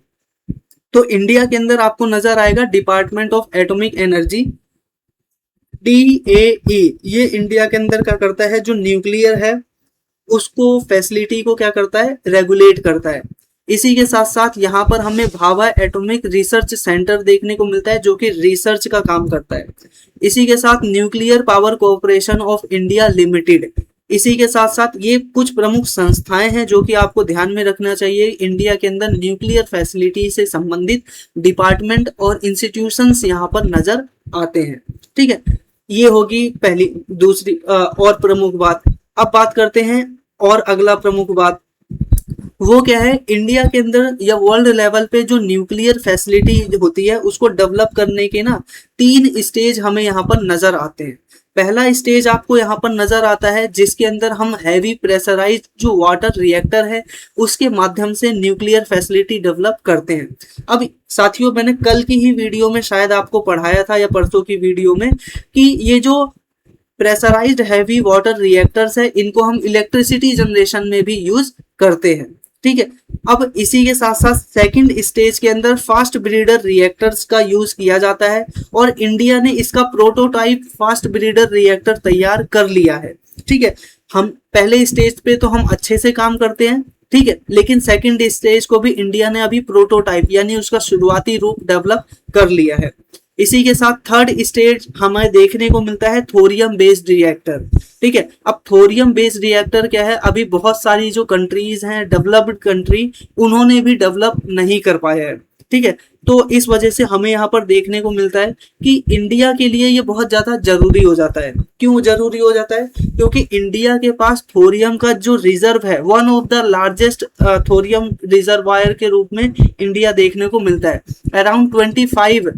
तो इंडिया के अंदर आपको नजर आएगा department of atomic energy, DAE। ये इंडिया के अंदर क्या करता है, जो न्यूक्लियर है उसको फैसिलिटी को क्या करता है, रेगुलेट करता है। इसी के साथ साथ यहाँ पर हमें भाभा एटॉमिक रिसर्च सेंटर देखने को मिलता है जो कि रिसर्च का काम करता है। इसी के साथ nuclear power corporation of India limited. इसी के साथ साथ ये कुछ प्रमुख संस्थाएं हैं जो कि आपको ध्यान में रखना चाहिए। इंडिया के अंदर न्यूक्लियर फैसिलिटी से संबंधित डिपार्टमेंट और इंस्टीट्यूशंस यहाँ पर नजर आते हैं। ठीक है, ये होगी पहली। दूसरी और प्रमुख बात, अब बात करते हैं और अगला प्रमुख बात वो क्या है, इंडिया के अंदर या वर्ल्ड लेवल पे जो न्यूक्लियर फैसिलिटी होती है उसको डेवलप करने के ना 3 स्टेज हमें यहाँ पर नजर आते हैं। पहला स्टेज आपको यहाँ पर नजर आता है जिसके अंदर हम हैवी प्रेशराइज्ड जो वाटर रिएक्टर है उसके माध्यम से न्यूक्लियर फैसिलिटी डेवलप करते हैं। अब साथियों, मैंने कल की ही वीडियो में शायद आपको पढ़ाया था या परसों की वीडियो में कि ये जो प्रेशराइज्ड हैवी वाटर रिएक्टर्स है इनको हम इलेक्ट्रिसिटी जनरेशन में भी यूज करते हैं। ठीक है, अब इसी के साथ साथ सेकंड स्टेज के अंदर फास्ट ब्रीडर रिएक्टर्स का यूज किया जाता है और इंडिया ने इसका प्रोटोटाइप फास्ट ब्रीडर रिएक्टर तैयार कर लिया है। ठीक है, हम पहले स्टेज पे तो हम अच्छे से काम करते हैं, ठीक है, लेकिन सेकंड स्टेज को भी इंडिया ने अभी प्रोटोटाइप यानी उसका शुरुआती रूप डेवलप कर लिया है। इसी के साथ थर्ड स्टेज हमें देखने को मिलता है थोरियम बेस्ड रिएक्टर। ठीक है, अब थोरियम बेस्ड रिएक्टर क्या है, अभी बहुत सारी जो कंट्रीज हैं डेवलप्ड कंट्री, उन्होंने भी डेवलप नहीं कर पाया है। ठीक है, तो इस वजह से हमें यहाँ पर देखने को मिलता है कि इंडिया के लिए ये बहुत ज्यादा जरूरी हो जाता है। क्यों जरूरी हो जाता है? क्योंकि इंडिया के पास थोरियम का जो रिजर्व है, one of the largest thorium reservoir के रूप में इंडिया देखने को मिलता है। अराउंड 23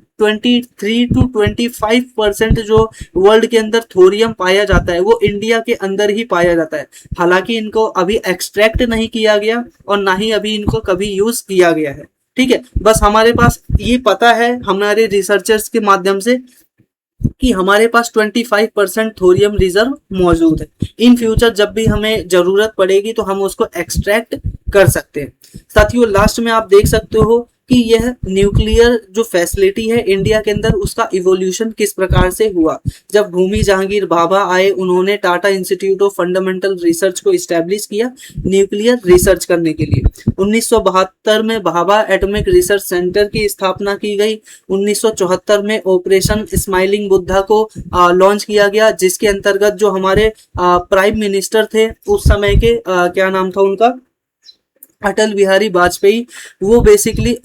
to 25% जो वर्ल्ड के अंदर थोरियम पाया जाता है वो इंडिया के अंदर ही पाया जाता है। हालांकि इनको अभी एक्सट्रैक्ट नहीं किया गया और ना ही अभी इनको कभी यूज किया गया है। ठीक है, बस हमारे पास ये पता है हमारे रिसर्चर्स के माध्यम से कि हमारे पास 25% थोरियम रिजर्व मौजूद है। इन फ्यूचर जब भी हमें जरूरत पड़ेगी तो हम उसको एक्सट्रैक्ट कर सकते हैं। साथियों, लास्ट में आप देख सकते हो कि यह न्यूक्लियर जो फैसिलिटी है इंडिया के अंदर, उसका इवोल्यूशन किस प्रकार से हुआ। जब भूमि जहांगीर भाभा आए, उन्होंने Tata institute of fundamental research को इस्टेब्लिश किया न्यूक्लियर रिसर्च करने के लिए। 1972 में भाभा एटॉमिक रिसर्च सेंटर की स्थापना की गई। 1974 में ऑपरेशन स्माइलिंग बुद्धा को लॉन्च किया गया, जिसके अंतर्गत जो हमारे प्राइम मिनिस्टर थे उस समय के, क्या नाम था उनका, अटल बिहारी वाजपेयी, वो बेसिकली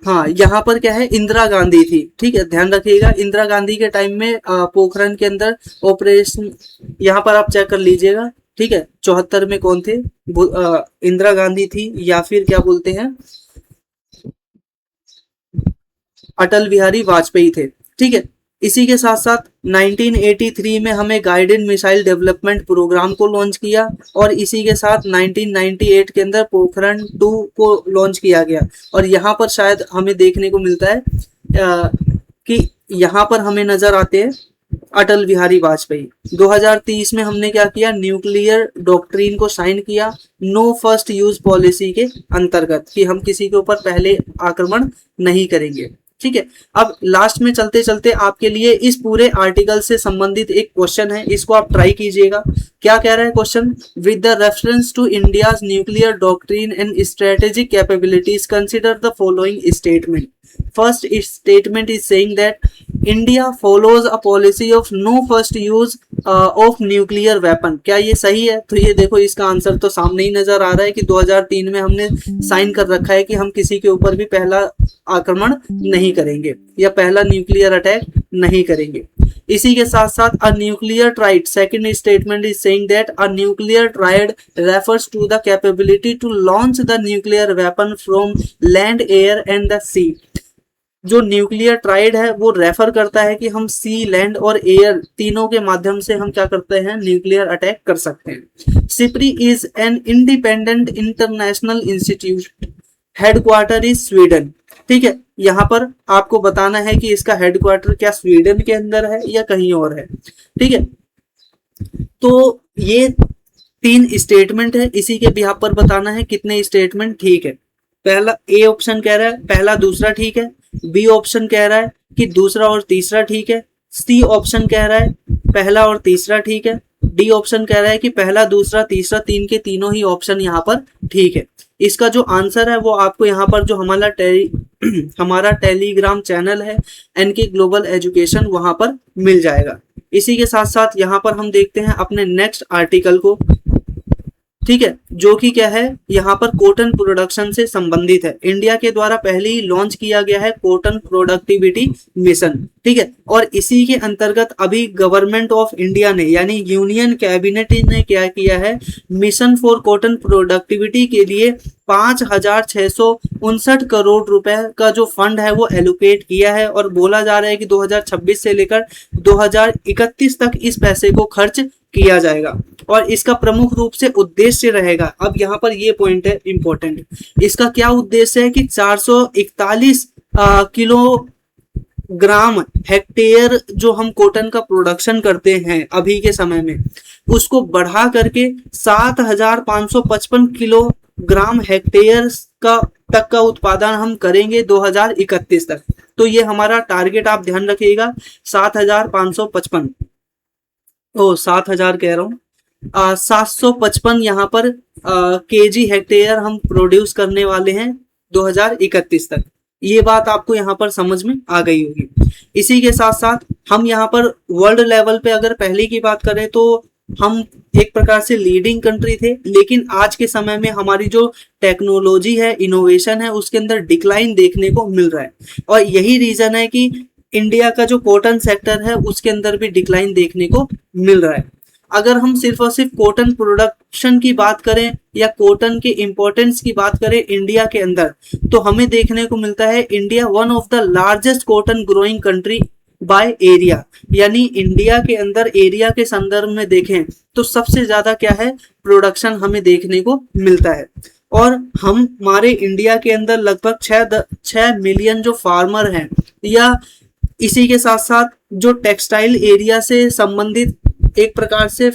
हाँ, यहाँ पर क्या है, इंदिरा गांधी थी। ठीक है, ध्यान रखिएगा, इंदिरा गांधी के टाइम में पोखरण के अंदर ऑपरेशन, यहाँ पर आप चेक कर लीजिएगा। ठीक है, 74 में कौन थे, इंदिरा गांधी थी या फिर क्या बोलते हैं, अटल बिहारी वाजपेयी थे। ठीक है, इसी के साथ साथ 1983 में हमें गाइडेड मिसाइल डेवलपमेंट प्रोग्राम को लॉन्च किया और इसी के साथ 1998 के अंदर पोखरण 2 को लॉन्च किया गया। और यहाँ पर शायद हमें देखने को मिलता है कि यहाँ पर हमें नजर आते हैं अटल बिहारी वाजपेयी। 2030 में हमने क्या किया, न्यूक्लियर डॉक्ट्रिन को साइन किया नो फर्स्ट यूज पॉलिसी के अंतर्गत, कि हम किसी के ऊपर पहले आक्रमण नहीं करेंगे। ठीक है, अब लास्ट में चलते चलते आपके लिए इस पूरे आर्टिकल से संबंधित एक क्वेश्चन है, इसको आप ट्राई कीजिएगा। क्या कह रहा है question, with the reference to India's nuclear doctrine and strategic capabilities consider the following statement. First statement is saying that India follows a policy of no first use of nuclear weapon। क्या ये सही है? तो ये देखो, इसका answer तो सामने ही नजर आ रहा है कि 2003 में हमने साइन कर रखा है कि हम किसी के ऊपर भी पहला आक्रमण नहीं करेंगे या पहला न्यूक्लियर अटैक नहीं करेंगे। इसी के साथ साथ a nuclear triad, second statement is saying that a nuclear triad refers to the capability to launch the nuclear weapon from land, air and the sea. जो न्यूक्लियर ट्राइड है वो रेफर करता है कि हम सी, लैंड और एयर तीनों के माध्यम से हम क्या करते हैं, न्यूक्लियर अटैक कर सकते हैं। SIPRI is an independent international institute, headquarter is Sweden. ठीक है, यहाँ पर आपको बताना है कि इसका हेडक्वार्टर क्या स्वीडन के अंदर है या कहीं और है। ठीक है, तो ये 3 स्टेटमेंट है, इसी के बिहाफ पर बताना है कितने स्टेटमेंट ठीक है। पहला ए ऑप्शन कह रहा है पहला दूसरा ठीक है, बी ऑप्शन कह रहा है कि दूसरा और तीसरा ठीक है, सी ऑप्शन कह रहा है पहला और तीसरा ठीक है, डी ऑप्शन कह रहा है कि पहला दूसरा तीसरा, 3 के तीनों ही ऑप्शन यहाँ पर ठीक है। इसका जो आंसर है वो आपको यहाँ पर जो हमारा टेलीग्राम चैनल है एनके ग्लोबल एजुकेशन, वहां पर मिल जाएगा। इसी के साथ साथ यहाँ पर हम देखते हैं अपने नेक्स्ट आर्टिकल को। ठीक है, जो कि क्या है, यहाँ पर कॉटन प्रोडक्शन से संबंधित है। इंडिया के द्वारा पहले ही लॉन्च किया गया है कॉटन प्रोडक्टिविटी मिशन। ठीक है, और इसी के अंतर्गत अभी गवर्नमेंट ऑफ इंडिया ने यानी यूनियन कैबिनेट ने क्या किया है, मिशन फॉर कॉटन प्रोडक्टिविटी के लिए 5,659 करोड़ रुपए का जो फंड है वो एलोकेट किया है और बोला जा रहा है कि 2026 से लेकर 2031 तक इस पैसे को खर्च किया जाएगा और इसका प्रमुख रूप से उद्देश्य रहेगा। अब यहाँ पर ये पॉइंट है इंपॉर्टेंट, इसका क्या उद्देश्य है कि 441 किलोग्राम हेक्टेयर जो हम कॉटन का प्रोडक्शन करते हैं अभी के समय में, उसको बढ़ा करके 7,555 किलोग्राम हेक्टेयर तक का उत्पादन हम करेंगे 2031 तक। तो ये हमारा टारगेट आप ध्यान रखिएगा, 7,555 7,000 कह रहा हूँ, 755 यहाँ पर केजी हेक्टेयर हम प्रोड्यूस करने वाले हैं 2031 तक। ये बात आपको यहाँ पर समझ में आ गई होगी। इसी के साथ साथ हम यहाँ पर वर्ल्ड लेवल पे अगर पहले की बात करें तो हम एक प्रकार से लीडिंग कंट्री थे, लेकिन आज के समय में हमारी जो टेक्नोलॉजी है, इनोवेशन है, उसके अंदर डिक्लाइन देखने को मिल रहा है। और यही रीजन है कि इंडिया का जो कॉटन सेक्टर है उसके अंदर भी डिक्लाइन देखने को मिल रहा है। अगर हम सिर्फ और सिर्फ कॉटन प्रोडक्शन की बात करें या कॉटन के इम्पोर्टेंस की बात करें इंडिया के अंदर, तो हमें देखने को मिलता है India one of the largest cotton growing country by area. यानी इंडिया के अंदर एरिया के संदर्भ में देखें तो सबसे ज्यादा क्या है, प्रोडक्शन हमें देखने को मिलता है। और हमारे इंडिया के अंदर लगभग 6 मिलियन जो फार्मर हैं, या इसी के साथ साथ जो टेक्सटाइल एरिया से संबंधित एक प्रकार से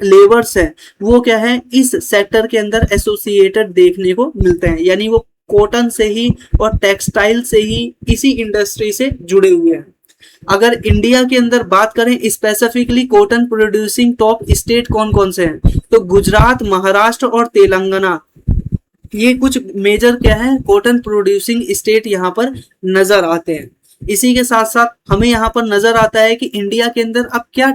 लेबर्स हैं, वो क्या है, इस सेक्टर के अंदर एसोसिएटेड देखने को मिलते हैं। यानी वो कॉटन से ही और टेक्सटाइल से ही, इसी इंडस्ट्री से जुड़े हुए हैं। अगर इंडिया के अंदर बात करें specifically cotton producing top state कौन कौन से हैं, तो गुजरात, महाराष्ट्र और तेलंगाना, ये कुछ मेजर क्या है, कॉटन प्रोड्यूसिंग स्टेट यहाँ पर नजर आते हैं। इसी के साथ साथ हमें यहाँ पर नजर आता है कि इंडिया के अंदर अब क्या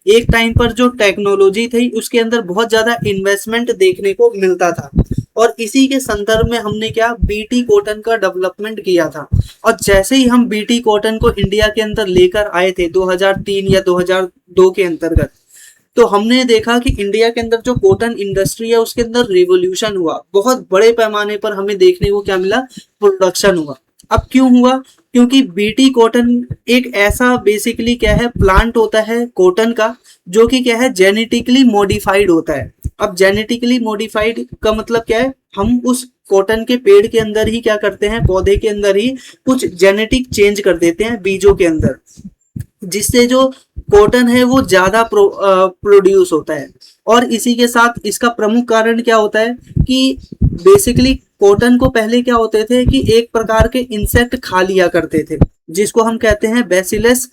एक टाइम पर जो टेक्नोलॉजी थी उसके अंदर बहुत ज्यादा इन्वेस्टमेंट देखने को मिलता था, और इसी के संदर्भ में हमने क्या, बीटी कॉटन का डेवलपमेंट किया था। और जैसे ही हम बीटी कॉटन को इंडिया के अंदर लेकर आए थे 2003 या 2002 के अंतर्गत, तो हमने देखा कि इंडिया के अंदर जो कॉटन इंडस्ट्री है उसके अंदर रिवोल्यूशन हुआ, बहुत बड़े पैमाने पर हमें देखने को क्या मिला, प्रोडक्शन हुआ। अब क्यों हुआ, क्योंकि बीटी कॉटन एक ऐसा बेसिकली क्या है, प्लांट होता है कॉटन का, जो कि क्या है, जेनेटिकली मॉडिफाइड होता है। अब जेनेटिकली मॉडिफाइड का मतलब क्या है, हम उस कॉटन के पेड़ के अंदर ही क्या करते हैं, पौधे के अंदर ही कुछ जेनेटिक चेंज कर देते हैं बीजों के अंदर, जिससे जो कॉटन है वो ज्यादा प्रोड्यूस होता है। और इसी के साथ इसका प्रमुख कारण क्या होता है कि बेसिकली कॉटन को पहले क्या होते थे कि एक प्रकार के इंसेक्ट खा लिया करते थे, जिसको हम कहते हैं बैसिलस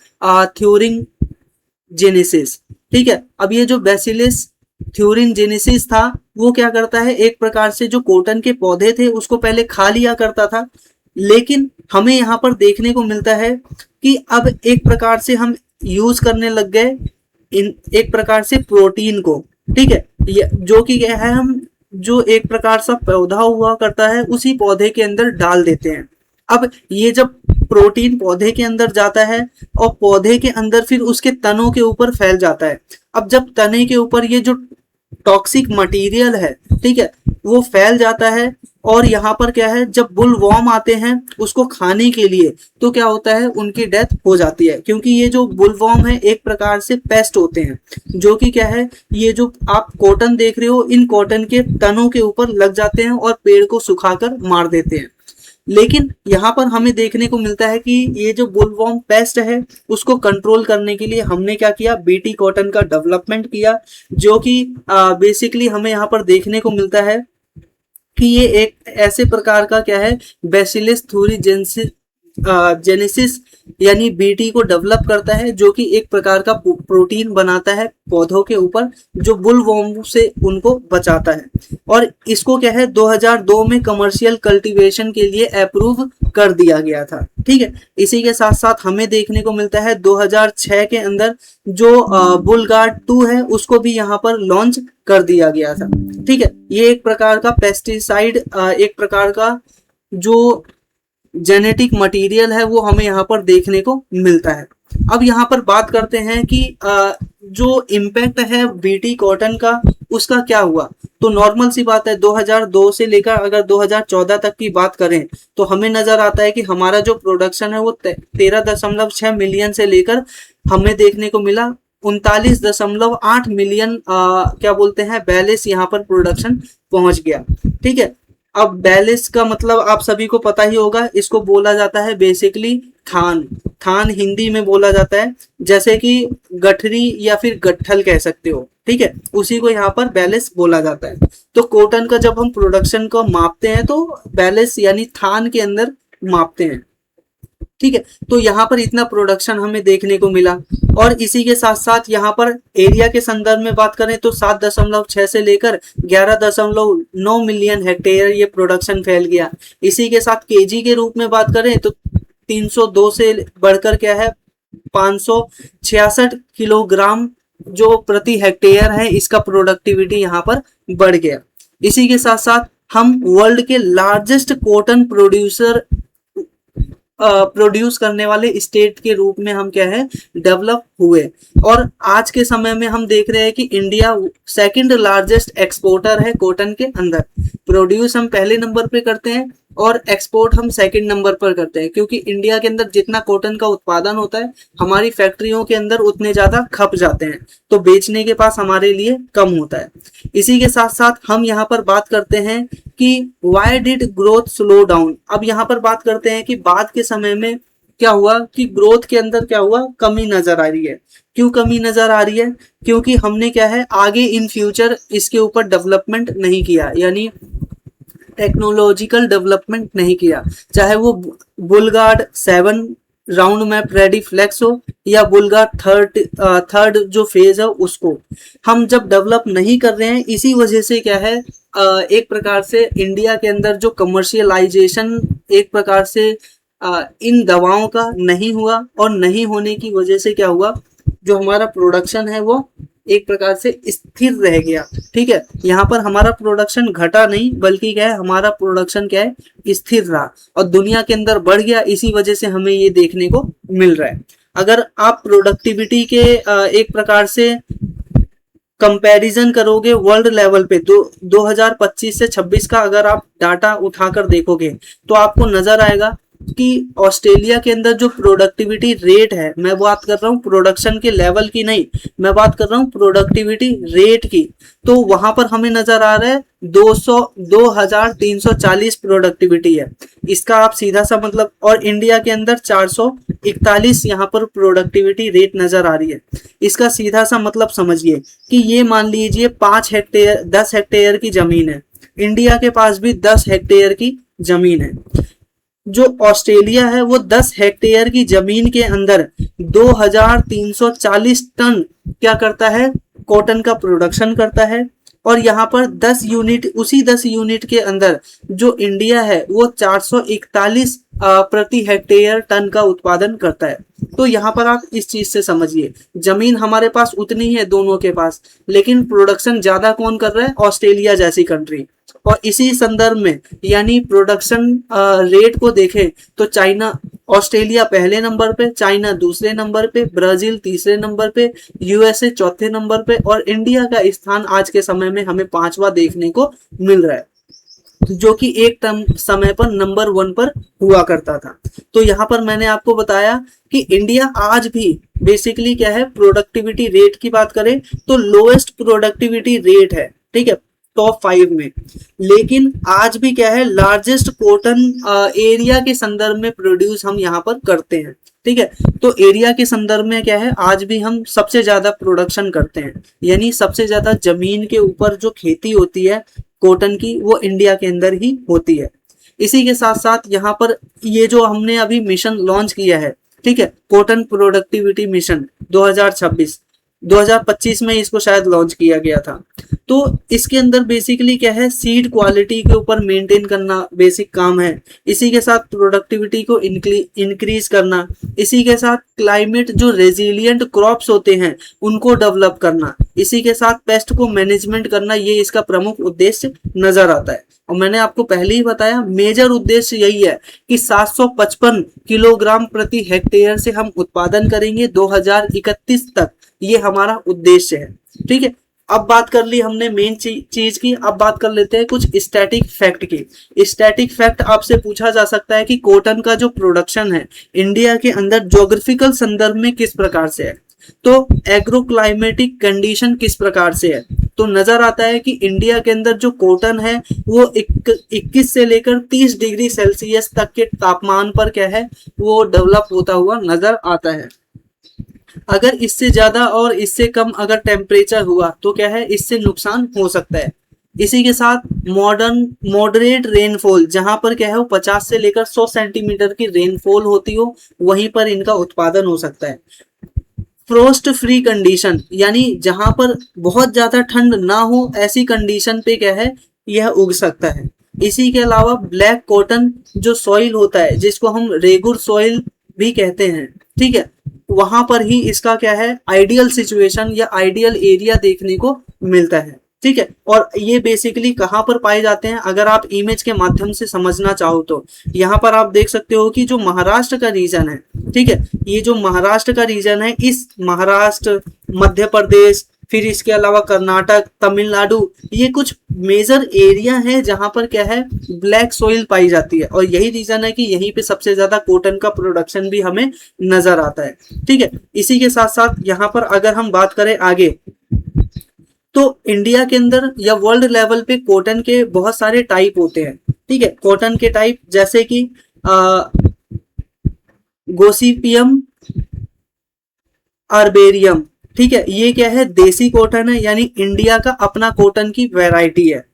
थ्यूरिंजेनेसिस। ठीक है, अब ये जो बैसिलस थ्यूरिंजेनेसिस था वो क्या करता है, एक प्रकार से जो कॉटन के पौधे थे उसको पहले खा लिया करता था। लेकिन हमें यहाँ पर देखने को मिलता है कि अब एक प्रकार से हम यूज करने लग गए एक प्रकार से प्रोटीन को। ठीक है, जो कि क्या है, हम जो एक प्रकार सा पौधा हुआ करता है उसी पौधे के अंदर डाल देते हैं। अब ये जब प्रोटीन पौधे के अंदर जाता है और पौधे के अंदर फिर उसके तनों के ऊपर फैल जाता है। अब जब तने के ऊपर ये जो टॉक्सिक मटेरियल है, ठीक है, वो फैल जाता है, और यहाँ पर क्या है, जब बुल वॉर्म आते हैं उसको खाने के लिए, तो क्या होता है, उनकी डेथ हो जाती है। क्योंकि ये जो बुल वॉर्म है एक प्रकार से पेस्ट होते हैं, जो कि क्या है, ये जो आप कॉटन देख रहे हो, इन कॉटन के तनों के ऊपर लग जाते हैं और पेड़ को सुखाकर मार देते हैं। लेकिन यहाँ पर हमें देखने को मिलता है कि ये जो बुलवॉर्म पेस्ट है उसको कंट्रोल करने के लिए हमने क्या किया, बीटी कॉटन का डेवलपमेंट किया, जो कि बेसिकली हमें यहाँ पर देखने को मिलता है कि ये एक ऐसे प्रकार का क्या है, बैसिलस थ्यूरिजेनेसिस यानी बीटी को डेवलप करता है, जो कि एक प्रकार का प्रोटीन बनाता है पौधों के ऊपर, जो बुलवॉर्म से उनको बचाता है। और इसको क्या है, 2002 में कमर्शियल कल्टीवेशन के लिए अप्रूव कर दिया गया था। ठीक है, इसी के साथ साथ हमें देखने को मिलता है 2006 के अंदर जो बुलगार्ड 2 है उसको भी यहाँ पर लॉन्च कर दिया गया था। ठीक है, ये एक प्रकार का पेस्टिसाइड, एक प्रकार का जो जेनेटिक मटेरियल है वो हमें यहाँ पर देखने को मिलता है। अब यहाँ पर बात करते हैं कि जो इम्पैक्ट है बीटी कॉटन का उसका क्या हुआ। तो नॉर्मल सी बात है, 2002 से लेकर अगर 2014 तक की बात करें तो हमें नजर आता है कि हमारा जो प्रोडक्शन है वो 13.6 मिलियन से लेकर हमें देखने को मिला 39.8 मिलियन क्या बोलते हैं, बैलेंस यहाँ पर प्रोडक्शन पहुंच गया। ठीक है, अब बैलेंस का मतलब आप सभी को पता ही होगा, इसको बोला जाता है बेसिकली थान। थान हिंदी में बोला जाता है, जैसे कि गठरी या फिर गट्ठल कह सकते हो। ठीक है, उसी को यहाँ पर बैलेंस बोला जाता है। तो कॉटन का जब हम प्रोडक्शन को मापते हैं तो बैलेंस यानी थान के अंदर मापते हैं। ठीक है। तो यहाँ पर इतना प्रोडक्शन हमें देखने को मिला। और इसी के साथ साथ यहाँ पर एरिया के संदर्भ में बात करें तो 7.6 से लेकर 11.9 मिलियन हेक्टेयर ये प्रोडक्शन फैल गया। इसी के साथ केजी के रूप में बात करें तो 302 से बढ़कर क्या है 566 किलोग्राम जो प्रति हेक्टेयर है, इसका प्रोडक्टिविटी यहाँ पर बढ़ गया। इसी के साथ साथ हम वर्ल्ड के लार्जेस्ट कॉटन प्रोड्यूस करने वाले स्टेट के रूप में हम क्या है डेवलप हुए। और आज के समय में हम देख रहे हैं कि इंडिया सेकंड लार्जेस्ट एक्सपोर्टर है कॉटन के अंदर। प्रोड्यूस हम पहले नंबर पे करते हैं और एक्सपोर्ट हम सेकंड नंबर पर करते हैं, क्योंकि इंडिया के अंदर जितना कॉटन का उत्पादन होता है हमारी फैक्ट्रियों के अंदर उतने ज्यादा खप जाते हैं, तो बेचने के पास हमारे लिए कम होता है। इसी के साथ साथ हम यहाँ पर बात करते हैं कि why did growth slow down. अब यहाँ पर बात करते हैं कि बाद के समय में क्या हुआ कि ग्रोथ के अंदर क्या हुआ, कमी नजर आ रही है। क्यों कमी नजर आ रही है? क्योंकि हमने क्या है आगे इन फ्यूचर इसके ऊपर डेवलपमेंट नहीं किया, यानी टेक्नोलॉजिकल डेवलपमेंट नहीं किया। चाहे वो Bullguard 7 round map ready flex हो या बुलगार्ड थर्ड जो फेज है उसको हम जब डेवलप नहीं कर रहे हैं, इसी वजह से क्या है एक प्रकार से इंडिया के अंदर जो कमर्शियलाइजेशन एक प्रकार से इन दवाओं का नहीं हुआ, और नहीं होने की वजह से क्या हुआ, जो हमारा प्रोडक्शन है वो एक प्रकार से स्थिर रह गया। ठीक है, यहाँ पर हमारा प्रोडक्शन घटा नहीं, बल्कि क्या है हमारा प्रोडक्शन क्या है स्थिर रहा और दुनिया के अंदर बढ़ गया। इसी वजह से हमें ये देखने को मिल रहा है। अगर आप प्रोडक्टिविटी के एक प्रकार से कंपैरिजन करोगे वर्ल्ड लेवल पे 2025 से 26 का अगर आप डाटा उठाकर देखोगे तो आपको नजर आएगा कि ऑस्ट्रेलिया के अंदर जो प्रोडक्टिविटी रेट है, मैं बात कर रहा हूँ प्रोडक्शन के लेवल की नहीं, मैं बात कर रहा हूँ प्रोडक्टिविटी रेट की, तो वहां पर हमें नजर आ रहा है 2340 प्रोडक्टिविटी है। इसका आप सीधा सा मतलब, और इंडिया के अंदर 441 यहाँ पर प्रोडक्टिविटी रेट नजर आ रही है। इसका सीधा सा मतलब समझिए कि ये मान लीजिए 10 हेक्टेयर की जमीन है, इंडिया के पास भी 10 हेक्टेयर की जमीन है। जो ऑस्ट्रेलिया है वो 10 हेक्टेयर की जमीन के अंदर 2340 टन क्या करता है, कॉटन का प्रोडक्शन करता है। और यहाँ पर 10 यूनिट, उसी 10 यूनिट के अंदर जो इंडिया है वो 441 प्रति हेक्टेयर टन का उत्पादन करता है। तो यहाँ पर आप इस चीज से समझिए, जमीन हमारे पास उतनी है दोनों के पास, लेकिन प्रोडक्शन ज्यादा कौन कर रहा है, ऑस्ट्रेलिया जैसी कंट्री। और इसी संदर्भ में यानी प्रोडक्शन रेट को देखें तो चाइना, ऑस्ट्रेलिया पहले नंबर पे, चाइना दूसरे नंबर पे, ब्राजील तीसरे नंबर पे, यूएसए चौथे नंबर पे, और इंडिया का स्थान आज के समय में हमें 5वां देखने को मिल रहा है, जो कि एक समय पर नंबर 1 पर हुआ करता था। तो यहाँ पर मैंने आपको बताया कि इंडिया आज भी बेसिकली क्या है, प्रोडक्टिविटी रेट की बात करें तो लोएस्ट प्रोडक्टिविटी रेट है, ठीक है, टॉप 5 में। लेकिन आज भी क्या है, लार्जेस्ट कॉटन एरिया के संदर्भ में प्रोड्यूस हम यहाँ पर करते हैं। ठीक है, तो एरिया के संदर्भ में क्या है, आज भी हम सबसे ज्यादा प्रोडक्शन करते हैं, यानी सबसे ज्यादा जमीन के ऊपर जो खेती होती है कॉटन की वो इंडिया के अंदर ही होती है। इसी के साथ साथ यहाँ पर ये जो हमने अभी मिशन लॉन्च किया है, ठीक है, कॉटन प्रोडक्टिविटी मिशन 2025 में इसको शायद लॉन्च किया गया था। तो इसके अंदर बेसिकली क्या है, सीड क्वालिटी के ऊपर मेंटेन करना बेसिक काम है, इसी के साथ प्रोडक्टिविटी को इंक्रीज करना, इसी के साथ क्लाइमेट जो रेजिलिएंट क्रॉप्स होते हैं उनको डेवलप करना, इसी के साथ पेस्ट को मैनेजमेंट करना, ये इसका प्रमुख उद्देश्य नजर आता है। और मैंने आपको पहले ही बताया मेजर उद्देश्य यही है कि 755 किलोग्राम प्रति हेक्टेयर से हम उत्पादन करेंगे 2031 तक, ये हमारा उद्देश्य है। ठीक है, अब बात कर ली हमने मेन चीज की, अब बात कर लेते हैं कुछ स्टैटिक फैक्ट की। स्टैटिक फैक्ट आपसे पूछा जा सकता है कि कॉटन का जो प्रोडक्शन है इंडिया के अंदर ज्योग्राफिकल संदर्भ में किस प्रकार से है, तो एग्रोक्लाइमेटिक कंडीशन किस प्रकार से है। तो नजर आता है कि इंडिया के अंदर जो कॉटन है वो 21 से लेकर 30 डिग्री सेल्सियस तक के तापमान पर क्या है वो डेवलप होता हुआ नजर आता है। अगर इससे ज्यादा और इससे कम अगर टेम्परेचर हुआ तो क्या है, इससे नुकसान हो सकता है। इसी के साथ मॉडरेट रेनफॉल, जहां पर क्या है वो 50 से लेकर 100 सेंटीमीटर की रेनफॉल होती हो, वहीं पर इनका उत्पादन हो सकता है। फ्रोस्ट फ्री कंडीशन, यानी जहां पर बहुत ज्यादा ठंड ना हो, ऐसी कंडीशन पे क्या है यह उग सकता है। इसी के अलावा ब्लैक कॉटन जो सॉइल होता है, जिसको हम रेगुर सॉइल भी कहते हैं, ठीक है, वहां पर ही इसका क्या है आइडियल सिचुएशन या आइडियल एरिया देखने को मिलता है। ठीक है, और ये बेसिकली कहाँ पर पाए जाते हैं, अगर आप इमेज के माध्यम से समझना चाहो तो यहाँ पर आप देख सकते हो कि जो महाराष्ट्र का रीजन है, ठीक है, ये जो महाराष्ट्र का रीजन है, इस महाराष्ट्र, मध्य प्रदेश, फिर इसके अलावा कर्नाटक, तमिलनाडु, ये कुछ मेजर एरिया है जहां पर क्या है ब्लैक सोइल पाई जाती है, और यही रीजन है कि यहीं पे सबसे ज्यादा कॉटन का प्रोडक्शन भी हमें नजर आता है। ठीक है, इसी के साथ साथ यहाँ पर अगर हम बात करें आगे, तो इंडिया के अंदर या वर्ल्ड लेवल पे कॉटन के बहुत सारे टाइप होते हैं। ठीक है, कॉटन के टाइप जैसे कि गोसिपियम आर्बेरियम, ठीक है, ये क्या है देसी कॉटन है, यानी इंडिया का अपना कॉटन की वैरायटी है।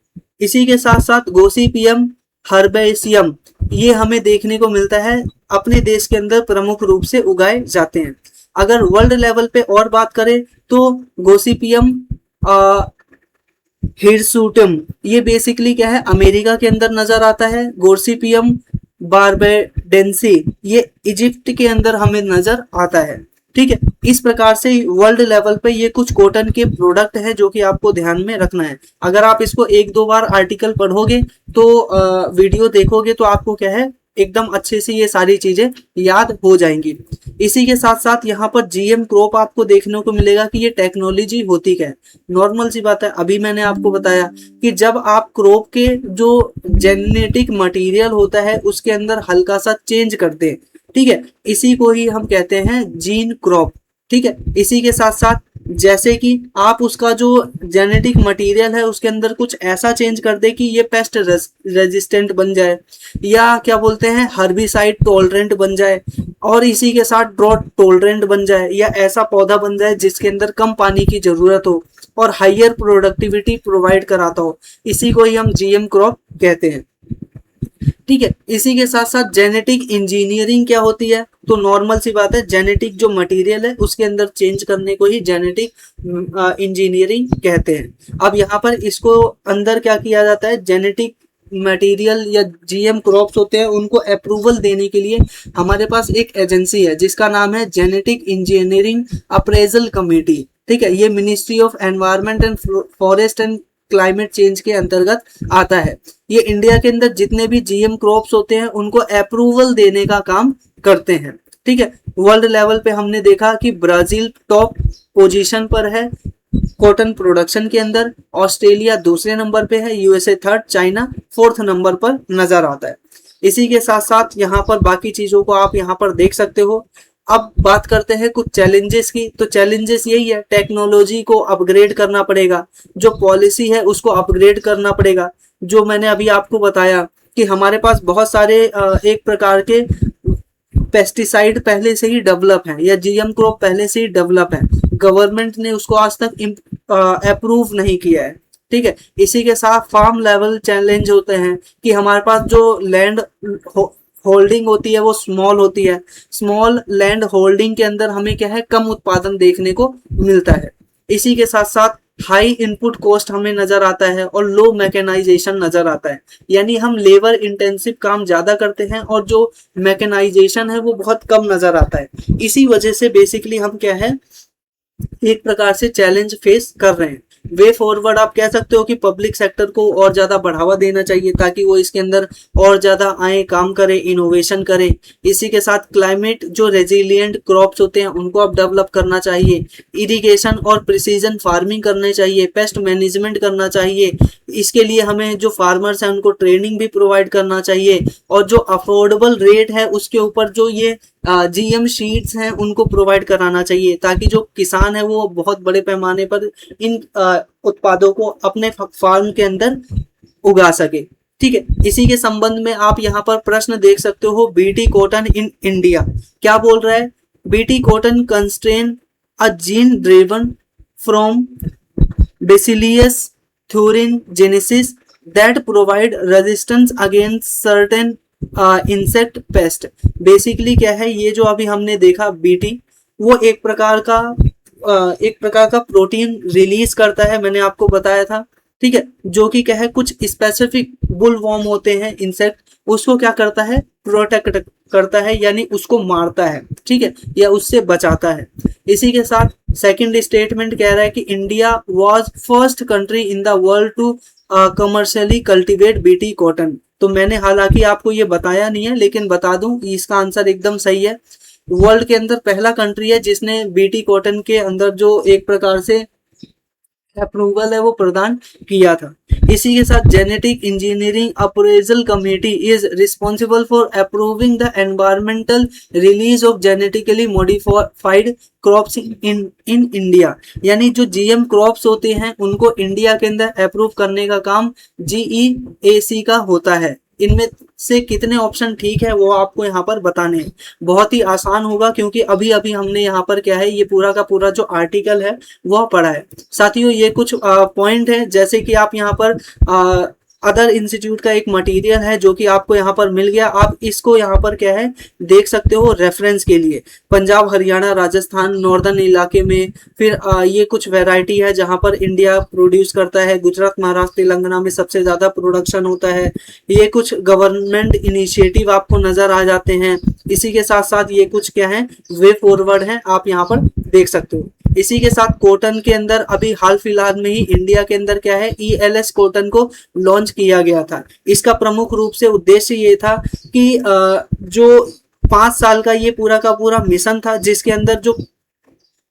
इसी के साथ साथ गोसिपियम हर्बेसियम, ये हमें देखने को मिलता है अपने देश के अंदर प्रमुख रूप से उगाए जाते हैं। अगर वर्ल्ड लेवल पे और बात करें तो गोसिपियम हिरसुटम, ये बेसिकली क्या है अमेरिका के अंदर नजर आता है। गोसिपियम बारबेडेंसी, ये इजिप्ट के अंदर हमें नजर आता है। ठीक है, इस प्रकार से वर्ल्ड लेवल पे ये कुछ कॉटन के प्रोडक्ट है जो कि आपको ध्यान में रखना है। अगर आप इसको एक दो बार आर्टिकल पढ़ोगे तो वीडियो देखोगे तो आपको क्या है एकदम अच्छे से ये सारी चीजें याद हो जाएंगी। इसी के साथ साथ यहाँ पर जीएम क्रॉप आपको देखने को मिलेगा कि ये टेक्नोलॉजी होती क्या है। नॉर्मल सी बात है, अभी मैंने आपको बताया कि जब आप क्रॉप के जो जेनेटिक मटेरियल होता है उसके अंदर हल्का सा चेंज करते हैं, ठीक है, इसी को ही हम कहते हैं जीन क्रॉप। ठीक है, इसी के साथ साथ जैसे कि आप उसका जो जेनेटिक मटेरियल है उसके अंदर कुछ ऐसा चेंज कर दे कि ये पेस्ट रेजिस्टेंट बन जाए, या क्या बोलते हैं हर्बिसाइड टॉलरेंट बन जाए, और इसी के साथ ड्रॉट टॉलरेंट बन जाए, या ऐसा पौधा बन जाए जिसके अंदर कम पानी की जरूरत हो और हायर प्रोडक्टिविटी प्रोवाइड कराता हो, इसी को ही हम जीएम क्रॉप कहते हैं। ठीक है, इसी के साथ साथ जेनेटिक इंजीनियरिंग क्या होती है, तो नॉर्मल सी बात है जेनेटिक जो मटेरियल है उसके अंदर चेंज करने को ही जेनेटिक इंजीनियरिंग कहते हैं। अब यहाँ पर इसको अंदर क्या किया जाता है, जेनेटिक मटेरियल या जीएम क्रॉप्स होते हैं उनको अप्रूवल देने के लिए हमारे पास एक एजेंसी है जिसका नाम है जेनेटिक इंजीनियरिंग अप्रेजल कमेटी। ठीक है, ये ministry of environment and forest and climate change के अंतर्गत आता है। ये इंडिया के अंदर जितने भी जीएम क्रॉप्स होते हैं उनको अप्रूवल देने का काम करते हैं। ठीक है, वर्ल्ड लेवल पे हमने देखा कि ब्राजील टॉप पोजीशन पर है कॉटन प्रोडक्शन के अंदर, ऑस्ट्रेलिया दूसरे नंबर पे है, USA third, China fourth number पर नजर आता है। इसी के साथ साथ यहाँ पर बाकी चीजों को आप यहाँ पर देख सकते हो। अब बात करते हैं कुछ चैलेंजेस की, तो चैलेंजेस यही है टेक्नोलॉजी को अपग्रेड करना पड़ेगा, जो पॉलिसी है उसको अपग्रेड करना पड़ेगा। जो मैंने अभी आपको बताया कि हमारे पास बहुत सारे एक प्रकार के पेस्टिसाइड पहले से ही डेवलप हैं या जीएम क्रॉप पहले से ही डेवलप है, गवर्नमेंट ने उसको आज तक अप्रूव नहीं किया है। ठीक है, इसी के साथ फार्म लेवल चैलेंज होते हैं कि हमारे पास जो लैंड होल्डिंग होती है वो स्मॉल होती है, स्मॉल लैंड होल्डिंग के अंदर हमें क्या है कम उत्पादन देखने को मिलता है। इसी के साथ साथ हाई इनपुट कॉस्ट हमें नजर आता है और लो मैकेनाइजेशन नजर आता है, यानी हम लेबर इंटेंसिव काम ज्यादा करते हैं और जो मैकेनाइजेशन है वो बहुत कम नजर आता है। इसी वजह से बेसिकली हम क्या है एक प्रकार से चैलेंज फेस कर रहे हैं। वे फॉरवर्ड आप कह सकते हो कि पब्लिक सेक्टर को और ज्यादा बढ़ावा देना चाहिए ताकि वो इसके अंदर और ज्यादा आए, काम करे, इनोवेशन करे। इसी के साथ क्लाइमेट जो रेजिलिएंट क्रॉप्स होते हैं उनको अब डेवलप करना चाहिए, इरिगेशन और प्रिसीजन फार्मिंग करने चाहिए, पेस्ट मैनेजमेंट करना चाहिए। इसके लिए हमें जो फार्मर्स हैं उनको ट्रेनिंग भी प्रोवाइड करना चाहिए, और जो अफोर्डेबल रेट है उसके ऊपर जो ये जीएम शीट्स हैं उनको प्रोवाइड कराना चाहिए ताकि जो किसान है वो बहुत बड़े पैमाने पर इन उत्पादों को अपने फार्म के अंदर उगा सके। ठीक है, इसी के संबंध में आप यहाँ पर प्रश्न देख सकते हो, बीटी कॉटन इन इंडिया क्या बोल रहा है, BT cotton constrain a gene driven from bacillus thuringiensis that provide resistance against certain insect pest. Basically क्या है, ये जो अभी हमने देखा बीटी, वो एक प्रकार का प्रोटीन रिलीज करता है, मैंने आपको बताया था, ठीक है, जो कि क्या है कुछ स्पेसिफिक बुलवॉर्म होते हैं इंसेक्ट, उसको क्या करता है, प्रोटेक्ट करता है, यानी उसको मारता है, ठीक है, या उससे बचाता है। इसी के साथ सेकंड स्टेटमेंट कह रहा है कि India was first country in the world to commercially cultivate BT cotton. तो मैंने हालांकि आपको ये बताया नहीं है, लेकिन बता दूं, इसका आंसर एकदम सही है। वर्ल्ड के अंदर पहला कंट्री है जिसने बीटी कॉटन के अंदर जो एक प्रकार से अप्रूवल है वो प्रदान किया था। इसी के साथ genetic engineering appraisal committee is responsible for approving the environmental release of genetically modified crops in India. यानी जो जीएम क्रॉप्स होते हैं उनको इंडिया के अंदर अप्रूव करने का काम जीईएसी का होता है। इनमें से कितने ऑप्शन ठीक है वो आपको यहाँ पर बताने हैं। बहुत ही आसान होगा क्योंकि अभी अभी हमने यहाँ पर क्या है, ये पूरा का पूरा जो आर्टिकल है वह पढ़ा है। साथियों, ये कुछ पॉइंट है, जैसे कि आप यहाँ पर अदर इंस्टीट्यूट का एक मटेरियल है जो कि आपको यहाँ पर मिल गया, आप इसको यहाँ पर क्या है देख सकते हो रेफरेंस के लिए। पंजाब, हरियाणा, राजस्थान, नॉर्दर्न इलाके में, फिर ये कुछ वैरायटी है जहाँ पर इंडिया प्रोड्यूस करता है। गुजरात, महाराष्ट्र, तेलंगाना में सबसे ज्यादा प्रोडक्शन होता है। ये कुछ गवर्नमेंट इनिशिएटिव आपको नजर आ जाते हैं। इसी के साथ साथ ये कुछ क्या है, वे फॉरवर्ड है, आप यहाँ पर देख सकते हो। इसी के साथ कॉटन के अंदर अभी हाल फिलहाल में ही इंडिया के अंदर क्या है, ईएलएस कॉटन को लॉन्च किया गया था। इसका प्रमुख रूप से उद्देश्य ये था कि जो 5 साल का ये पूरा का पूरा मिशन था, जिसके अंदर जो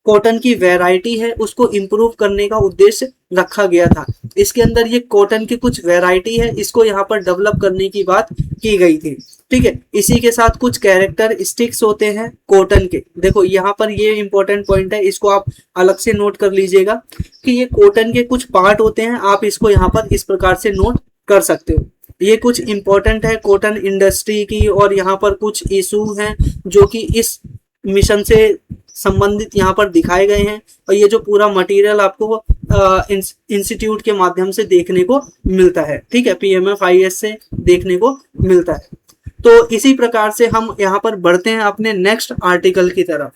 कॉटन की वैरायटी है उसको इम्प्रूव करने का उद्देश्य रखा गया था। इसके अंदर ये कॉटन की कुछ वैरायटी है, इसको यहाँ पर डेवलप करने की बात की गई थी, ठीक है। इसी के साथ कुछ कैरेक्टरिस्टिक्स होते हैं कॉटन के। देखो यहाँ पर ये इंपॉर्टेंट पॉइंट है, इसको आप अलग से नोट कर लीजिएगा कि ये कॉटन के कुछ पार्ट होते हैं, आप इसको यहाँ पर इस प्रकार से नोट कर सकते हो। ये कुछ इंपॉर्टेंट है कॉटन इंडस्ट्री की, और यहाँ पर कुछ इशू हैं जो कि इस मिशन से संबंधित यहाँ पर दिखाए गए हैं। और ये जो पूरा मटेरियल आपको इंस्टीट्यूट के माध्यम से देखने को मिलता है, ठीक है, PMFIS से देखने को मिलता है। तो इसी प्रकार से हम यहाँ पर बढ़ते हैं अपने नेक्स्ट आर्टिकल की तरफ।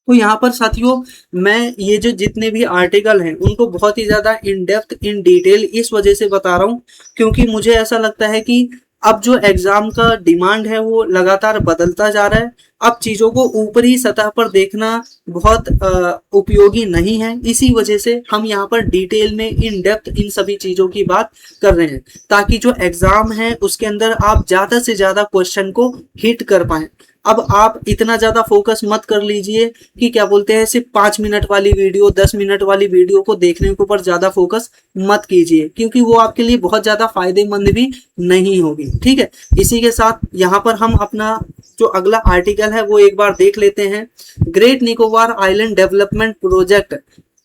तो यहाँ पर साथियों, मैं ये जो जितने भी आर्टिकल हैं उनको बहुत ही ज़्यादा इन डेप्थ इन डिटेल इस वजह से बता रहा हूँ क्योंकि मुझे ऐसा लगता है कि अब जो एग्जाम का डिमांड है वो लगातार बदलता जा रहा है। अब चीज़ों को ऊपरी सतह पर देखना बहुत उपयोगी नहीं है। इसी वजह से हम यहाँ पर डिटेल में इन डेप्थ इन सभी चीज़ों की बात कर रहे हैं ताकि जो एग्जाम है उसके अंदर आप ज़्यादा से ज़्यादा क्वेश्चन को हिट कर पाएं। अब आप इतना ज़्यादा फोकस मत कर लीजिए कि क्या बोलते हैं, सिर्फ 5 मिनट वाली वीडियो, 10 मिनट वाली वीडियो को देखने के ऊपर ज़्यादा फोकस मत कीजिए क्योंकि वो आपके लिए बहुत ज़्यादा फायदेमंद भी नहीं होगी, ठीक है। इसी के साथ यहाँ पर हम अपना जो अगला आर्टिकल है वो एक बार देख लेते हैं। Great Nicobar island development project.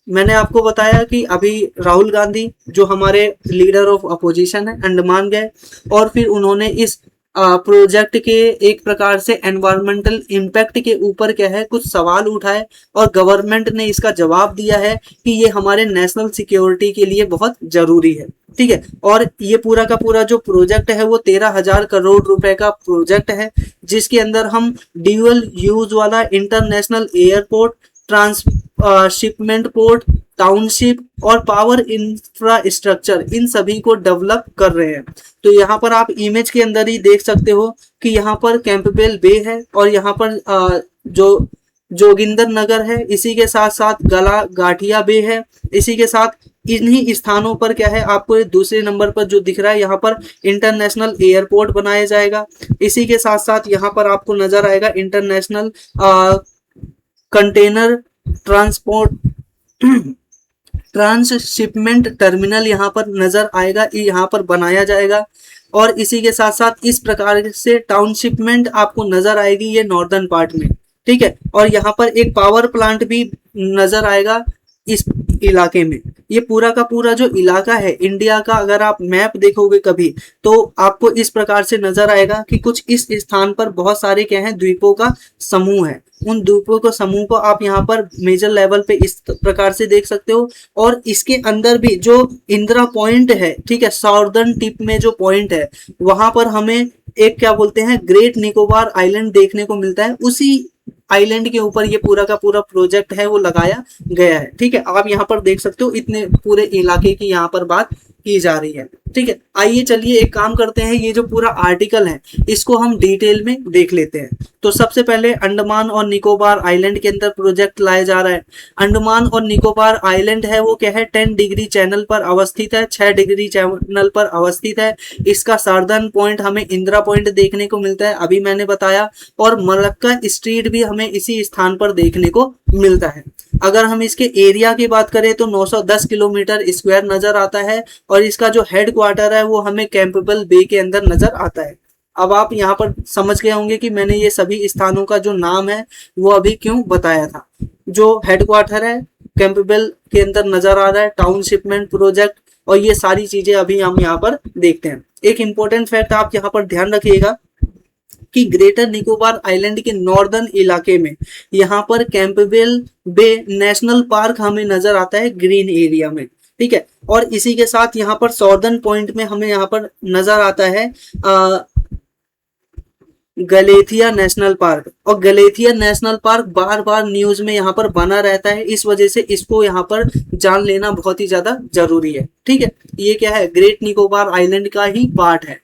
मैंने आपको बताया कि अभी राहुल गांधी जो हमारे लीडर ऑफ अपोजिशन है अंडमान गए और फिर उन्होंने इस प्रोजेक्ट के एक प्रकार से एनवायरमेंटल इम्पैक्ट के ऊपर क्या है कुछ सवाल उठाए और गवर्नमेंट ने इसका जवाब दिया है कि ये हमारे नेशनल सिक्योरिटी के लिए बहुत जरूरी है, ठीक है। और ये पूरा का पूरा जो प्रोजेक्ट है वो 13,000 करोड़ रुपए का प्रोजेक्ट है जिसके अंदर हम ड्यूअल यूज वाला international airport, transshipment port, township और पावर इंफ्रास्ट्रक्चर इन सभी को डेवलप कर रहे हैं। तो यहाँ पर आप इमेज के अंदर ही देख सकते हो कि यहाँ पर कैंपबेल बे है और यहाँ पर जो जोगिंदर नगर है, इसी के साथ साथ गला गाठिया बे है। इसी के साथ इन्हीं स्थानों पर क्या है आपको दूसरे नंबर पर जो दिख रहा है यहाँ पर इंटरनेशनल एयरपोर्ट बनाया जाएगा। इसी के साथ साथ यहाँ पर आपको नजर आएगा इंटरनेशनल कंटेनर ट्रांसशिपमेंट टर्मिनल यहाँ पर नजर आएगा, यहाँ पर बनाया जाएगा। और इसी के साथ साथ इस प्रकार से टाउनशिपमेंट आपको नजर आएगी ये नॉर्दर्न पार्ट में, ठीक है। और यहाँ पर एक पावर प्लांट भी नजर आएगा इस इलाके में। ये पूरा का पूरा जो इलाका है इंडिया का, अगर आप मैप देखोगे कभी तो आपको इस प्रकार से नजर आएगा कि कुछ इस स्थान पर बहुत सारे क्या है, द्वीपों का समूह है। उन द्वीपों को समूह को आप यहाँ पर मेजर लेवल पे इस प्रकार से देख सकते हो। और इसके अंदर भी जो इंदिरा पॉइंट है, ठीक है, साउदर्न टिप में जो पॉइंट है वहां पर हमें एक क्या बोलते हैं, ग्रेट निकोबार आइलैंड देखने को मिलता है। उसी आइलैंड के ऊपर ये पूरा का पूरा प्रोजेक्ट है वो लगाया गया है। ठीक है, आप यहाँ पर देख सकते हो इतने पूरे इलाके की यहाँ पर बात की जा रही है। ठीक है, आइए चलिए एक काम करते हैं, ये जो पूरा आर्टिकल है इसको हम डिटेल में देख लेते हैं। तो सबसे पहले अंडमान और निकोबार आइलैंड के अंदर प्रोजेक्ट लाया जा रहा है। अंडमान और निकोबार आइलैंड है वो क्या है, 10 डिग्री चैनल पर अवस्थित है, 6 डिग्री चैनल पर अवस्थित है। इसका सार्दर्न पॉइंट हमें इंदिरा पॉइंट देखने को मिलता है, अभी मैंने बताया, और मलक्का स्ट्रीट भी हमें इसी स्थान पर देखने को मिलता है। अगर हम इसके एरिया की बात करें तो 910 किलोमीटर स्क्वायर नजर आता है, और इसका जो हेड क्वार्टर है वो हमें कैंपेबल बे के अंदर नजर आता है। अब आप यहाँ पर समझ गए होंगे कि मैंने ये सभी स्थानों का जो नाम है वो अभी क्यों बताया था। जो हेड क्वार्टर है कैंपेबल के अंदर नजर आ रहा है, टाउनशिपमेंट प्रोजेक्ट, और ये सारी चीजें अभी हम यहाँ पर देखते हैं। एक इंपॉर्टेंट फैक्ट आप यहाँ पर ध्यान रखिएगा कि ग्रेटर निकोबार आइलैंड के नॉर्दर्न इलाके में यहाँ पर कैंपेबल बे नेशनल पार्क हमें नजर आता है ग्रीन एरिया में। ठीक है, और इसी के साथ यहाँ पर सॉर्दर्न पॉइंट में हमें यहाँ पर नजर आता है गलेथिया नेशनल पार्क। और गलेथिया नेशनल पार्क बार बार न्यूज में यहाँ पर बना रहता है, इस वजह से इसको यहाँ पर जान लेना बहुत ही ज्यादा जरूरी है। ठीक है, ये क्या है, ग्रेट निकोबार आइलैंड का ही पार्ट है।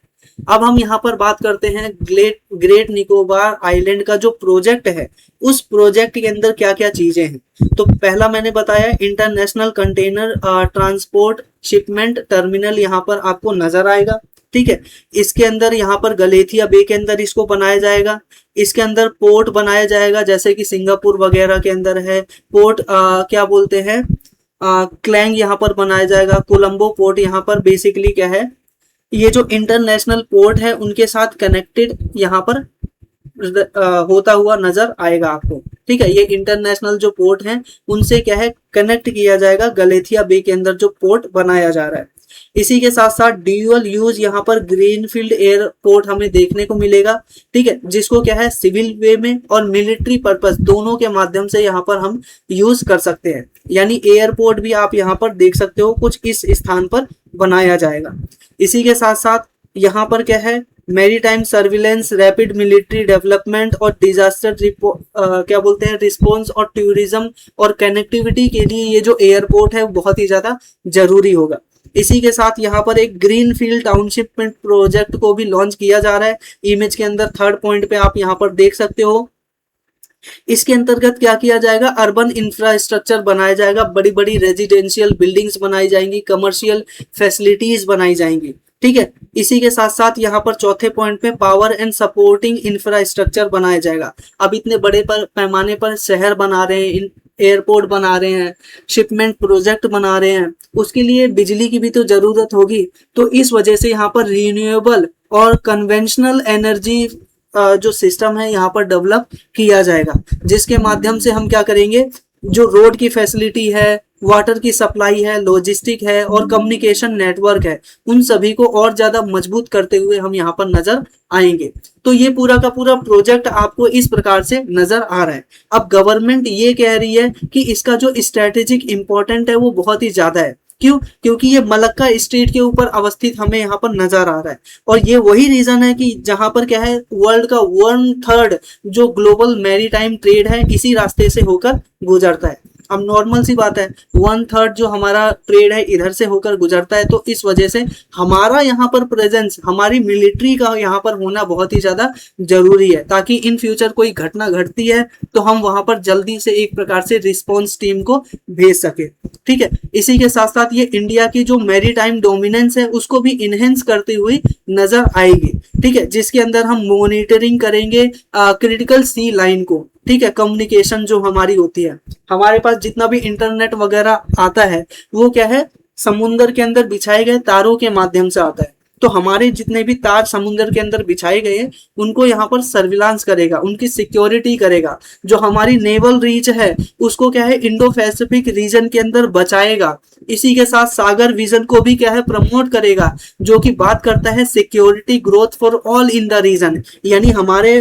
अब हम यहाँ पर बात करते हैं ग्रेट निकोबार आइलैंड का जो प्रोजेक्ट है, उस प्रोजेक्ट के अंदर क्या क्या चीजें हैं। तो पहला मैंने बताया international container transport shipment terminal यहाँ पर आपको नजर आएगा। ठीक है, इसके अंदर यहाँ पर गलेथिया बे के अंदर इसको बनाया जाएगा। इसके अंदर पोर्ट बनाया जाएगा, जैसे कि सिंगापुर वगैरह के अंदर है पोर्ट, क्या बोलते हैं, क्लैंग यहाँ पर बनाया जाएगा। कोलंबो पोर्ट यहाँ पर बेसिकली क्या है, ये जो इंटरनेशनल पोर्ट है उनके साथ कनेक्टेड यहाँ पर होता हुआ नजर आएगा आपको। ठीक है, ये इंटरनेशनल जो पोर्ट है उनसे क्या है, कनेक्ट किया जाएगा गलेथिया बे के अंदर जो पोर्ट बनाया जा रहा है। इसी के साथ साथ ड्यूअल यूज यहाँ पर ग्रीनफील्ड एयरपोर्ट हमें देखने को मिलेगा। ठीक है, जिसको क्या है, सिविल वे में और मिलिट्री पर्पस दोनों के माध्यम से यहाँ पर हम यूज कर सकते हैं। यानी एयरपोर्ट भी आप यहाँ पर देख सकते हो, कुछ इस स्थान पर बनाया जाएगा। इसी के साथ साथ यहाँ पर क्या है, maritime surveillance, rapid military development और डिजास्टर क्या बोलते हैं, रिस्पॉन्स और टूरिज्म और कनेक्टिविटी के लिए ये जो एयरपोर्ट है वो बहुत ही ज्यादा जरूरी होगा। इसी के साथ यहाँ पर एक ग्रीन फील्ड टाउनशिपमेंट प्रोजेक्ट को भी लॉन्च किया जा रहा है। इमेज के अंदर थर्ड पॉइंट पे आप यहाँ पर देख सकते हो। इसके अंतर्गत क्या किया जाएगा, अर्बन इंफ्रास्ट्रक्चर बनाया जाएगा, बड़ी बड़ी रेजिडेंशियल बिल्डिंग्स बनाई जाएंगी, कमर्शियल फैसिलिटीज बनाई जाएंगी। ठीक है, इसी के साथ साथ यहाँ पर चौथे पॉइंट पे पावर एंड सपोर्टिंग इंफ्रास्ट्रक्चर बनाया जाएगा। अब इतने बड़े पैमाने पर शहर बना रहे हैं, एयरपोर्ट बना रहे हैं, शिपमेंट प्रोजेक्ट बना रहे हैं, उसके लिए बिजली की भी तो जरूरत होगी। तो इस वजह से यहाँ पर रिन्यूएबल और कन्वेंशनल एनर्जी जो सिस्टम है यहाँ पर डेवलप किया जाएगा, जिसके माध्यम से हम क्या करेंगे, जो रोड की फैसिलिटी है, वाटर की सप्लाई है, लॉजिस्टिक है और कम्युनिकेशन नेटवर्क है, उन सभी को और ज्यादा मजबूत करते हुए हम यहाँ पर नजर आएंगे। तो ये पूरा का पूरा प्रोजेक्ट आपको इस प्रकार से नजर आ रहा है। अब गवर्नमेंट ये कह रही है कि इसका जो स्ट्रेटेजिक इंपॉर्टेंट है वो बहुत ही ज्यादा है। क्यों? क्योंकि ये मलक्का स्ट्रेट के ऊपर अवस्थित हमें यहाँ पर नजर आ रहा है, और ये वही रीजन है कि जहां पर क्या है, वर्ल्ड का 1/3 जो ग्लोबल मैरीटाइम ट्रेड है इसी रास्ते से होकर गुजरता है। अब नॉर्मल सी बात है, 1/3 जो हमारा ट्रेड है इधर से होकर गुजरता है, तो इस वजह से हमारा यहाँ पर प्रेजेंस, हमारी मिलिट्री का यहाँ पर होना बहुत ही ज्यादा जरूरी है, ताकि इन फ्यूचर कोई घटना घटती है तो हम वहां पर जल्दी से एक प्रकार से रिस्पॉन्स टीम को भेज सके। ठीक है, इसी के साथ साथ ये इंडिया की जो मैरीटाइम डोमिनेंस है उसको भी इनहेंस करती हुई नजर आएगी। ठीक है, जिसके अंदर हम मॉनिटरिंग करेंगे क्रिटिकल सी लाइन को। ठीक है, कम्युनिकेशन जो हमारी होती है, हमारे पास जितना भी इंटरनेट वगैरह आता है वो क्या है, समुद्र के अंदर बिछाए गए तारों के माध्यम से आता है। तो हमारे जितने भी तार समुद्र के अंदर बिछाए गए हैं उनको यहाँ पर सर्विलांस करेगा, उनकी सिक्योरिटी करेगा। जो हमारी नेवल रीच है उसको क्या है इंडो पैसिफिक रीजन के अंदर बचाएगा। इसी के साथ सागर विजन को भी क्या है प्रमोट करेगा, जो कि बात करता है security growth for all in the region, यानी हमारे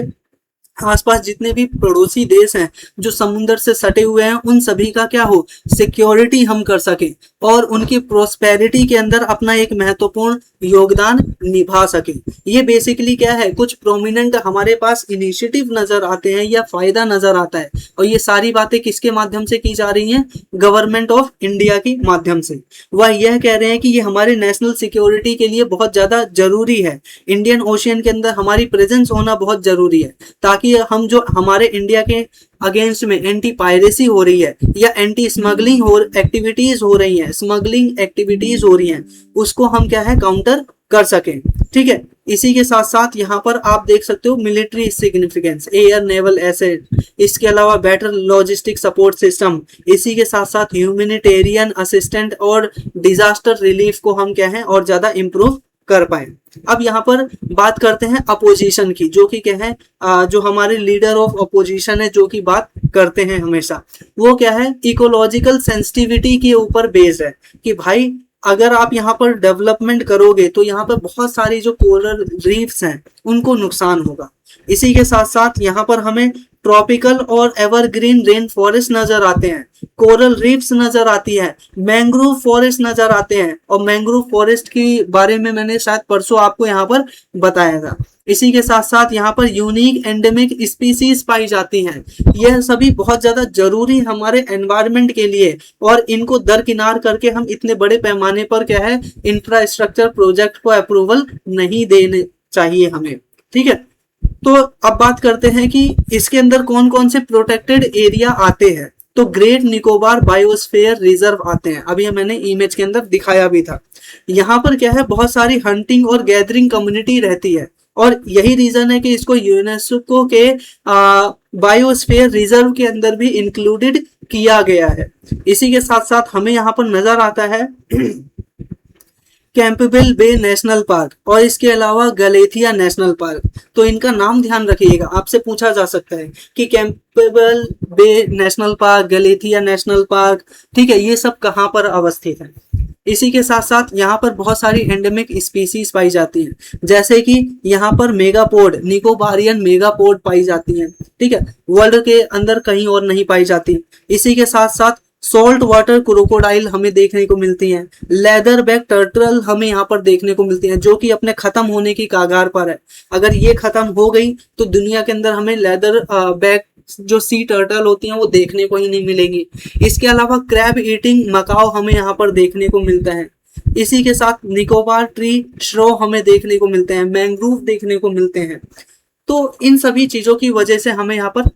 आसपास जितने भी पड़ोसी देश हैं जो समुद्र से सटे हुए हैं उन सभी का क्या हो सिक्योरिटी हम कर सके और उनकी प्रोस्पेरिटी के अंदर अपना एक महत्वपूर्ण योगदान निभा सके। ये बेसिकली क्या है, कुछ प्रोमिनेंट हमारे पास इनिशिएटिव नजर आते हैं या फायदा नजर आता है, और ये सारी बातें किसके माध्यम से की जा रही हैं, गवर्नमेंट ऑफ इंडिया के माध्यम से। वह यह कह रहे हैं कि ये हमारे नेशनल सिक्योरिटी के लिए बहुत ज्यादा जरूरी है, इंडियन ओशियन के अंदर हमारी प्रेजेंस होना बहुत जरूरी है, ताकि हम जो हमारे इंडिया के अगेंस्ट में एंटी पायरेसी हो रही है या एंटी स्मगलिंग एक्टिविटीज हो रही हैं, स्मगलिंग एक्टिविटीज हो रही हैं, उसको हम क्या है काउंटर कर सकें। ठीक है, इसी के साथ साथ यहाँ पर आप देख सकते हो military significance, air naval asset, इसके अलावा बेटर लॉजिस्टिक सपोर्ट सिस्टम, इसी के साथ साथ ह्यूमैनिटेरियन असिस्टेंट और डिजास्टर रिलीफ को हम क्या है और ज्यादा इंप्रूव कर पाए। अब यहाँ पर बात करते हैं अपोजिशन की, जो कि क्या है जो हमारे लीडर ऑफ अपोजिशन है जो कि बात करते हैं हमेशा, वो क्या है इकोलॉजिकल सेंसिटिविटी के ऊपर बेस्ड है कि भाई अगर आप यहाँ पर डेवलपमेंट करोगे तो यहाँ पर बहुत सारी जो कोरल रीफ्स हैं उनको नुकसान होगा। इसी के साथ साथ यहाँ पर हमें ट्रॉपिकल और एवरग्रीन रेन फॉरेस्ट नजर आते हैं, कोरल रीफ्स नजर आती है, मैंग्रोव फॉरेस्ट नजर आते हैं, और मैंग्रोव फॉरेस्ट के बारे में मैंने शायद परसों आपको यहाँ पर बताया था। इसी के साथ साथ यहाँ पर यूनिक एंडेमिक स्पीसीज पाई जाती हैं। यह सभी बहुत ज्यादा जरूरी हमारे एनवायरनमेंट के लिए, और इनको दरकिनार करके हम इतने बड़े पैमाने पर क्या है इंफ्रास्ट्रक्चर प्रोजेक्ट को अप्रूवल नहीं देने चाहिए हमें। ठीक है, तो अब बात करते हैं कि इसके अंदर कौन कौन से प्रोटेक्टेड एरिया आते हैं। तो ग्रेट निकोबार बायोस्फीयर रिजर्व आते हैं, अभी मैंने इमेज के अंदर दिखाया भी था। यहाँ पर क्या है बहुत सारी हंटिंग और गैदरिंग कम्युनिटी रहती है, और यही रीजन है कि इसको यूनेस्को के बायोस्फीयर रिजर्व के अंदर भी इंक्लूडेड किया गया है। इसी के साथ साथ हमें यहाँ पर नजर आता है कैंपबेल बे नेशनल पार्क और इसके अलावा गलेथिया नेशनल पार्क। तो इनका नाम ध्यान रखिएगा, आपसे पूछा जा सकता है कि कैंपबेल बे नेशनल पार्क, गलेथिया नेशनल पार्क, ठीक है, ये सब कहाँ पर अवस्थित है। इसी के साथ साथ यहाँ पर बहुत सारी एंडेमिक स्पीसीज पाई जाती हैं, जैसे कि यहाँ पर मेगापोड, निकोबारियन मेगापोड पाई जाती हैं। ठीक है, वर्ल्ड के अंदर कहीं और नहीं पाई जाती। इसी के साथ साथ सॉल्ट वाटर क्रोकोडाइल हमें देखने को मिलती हैं, लेदर बैक टर्टल हमें यहाँ पर देखने को मिलती हैं, जो कि अपने खत्म होने की कगार पर है। अगर ये खत्म हो गई तो दुनिया के अंदर हमें लेदर बैक जो सी टर्टल होती हैं वो देखने को ही नहीं मिलेंगी। इसके अलावा क्रैब ईटिंग मकाओ हमें यहाँ पर देखने को मिलता है। इसी के साथ निकोबार ट्री श्रो हमें देखने को मिलते हैं, मैंग्रोव देखने को मिलते हैं। तो इन सभी चीजों की वजह से हमें यहाँ पर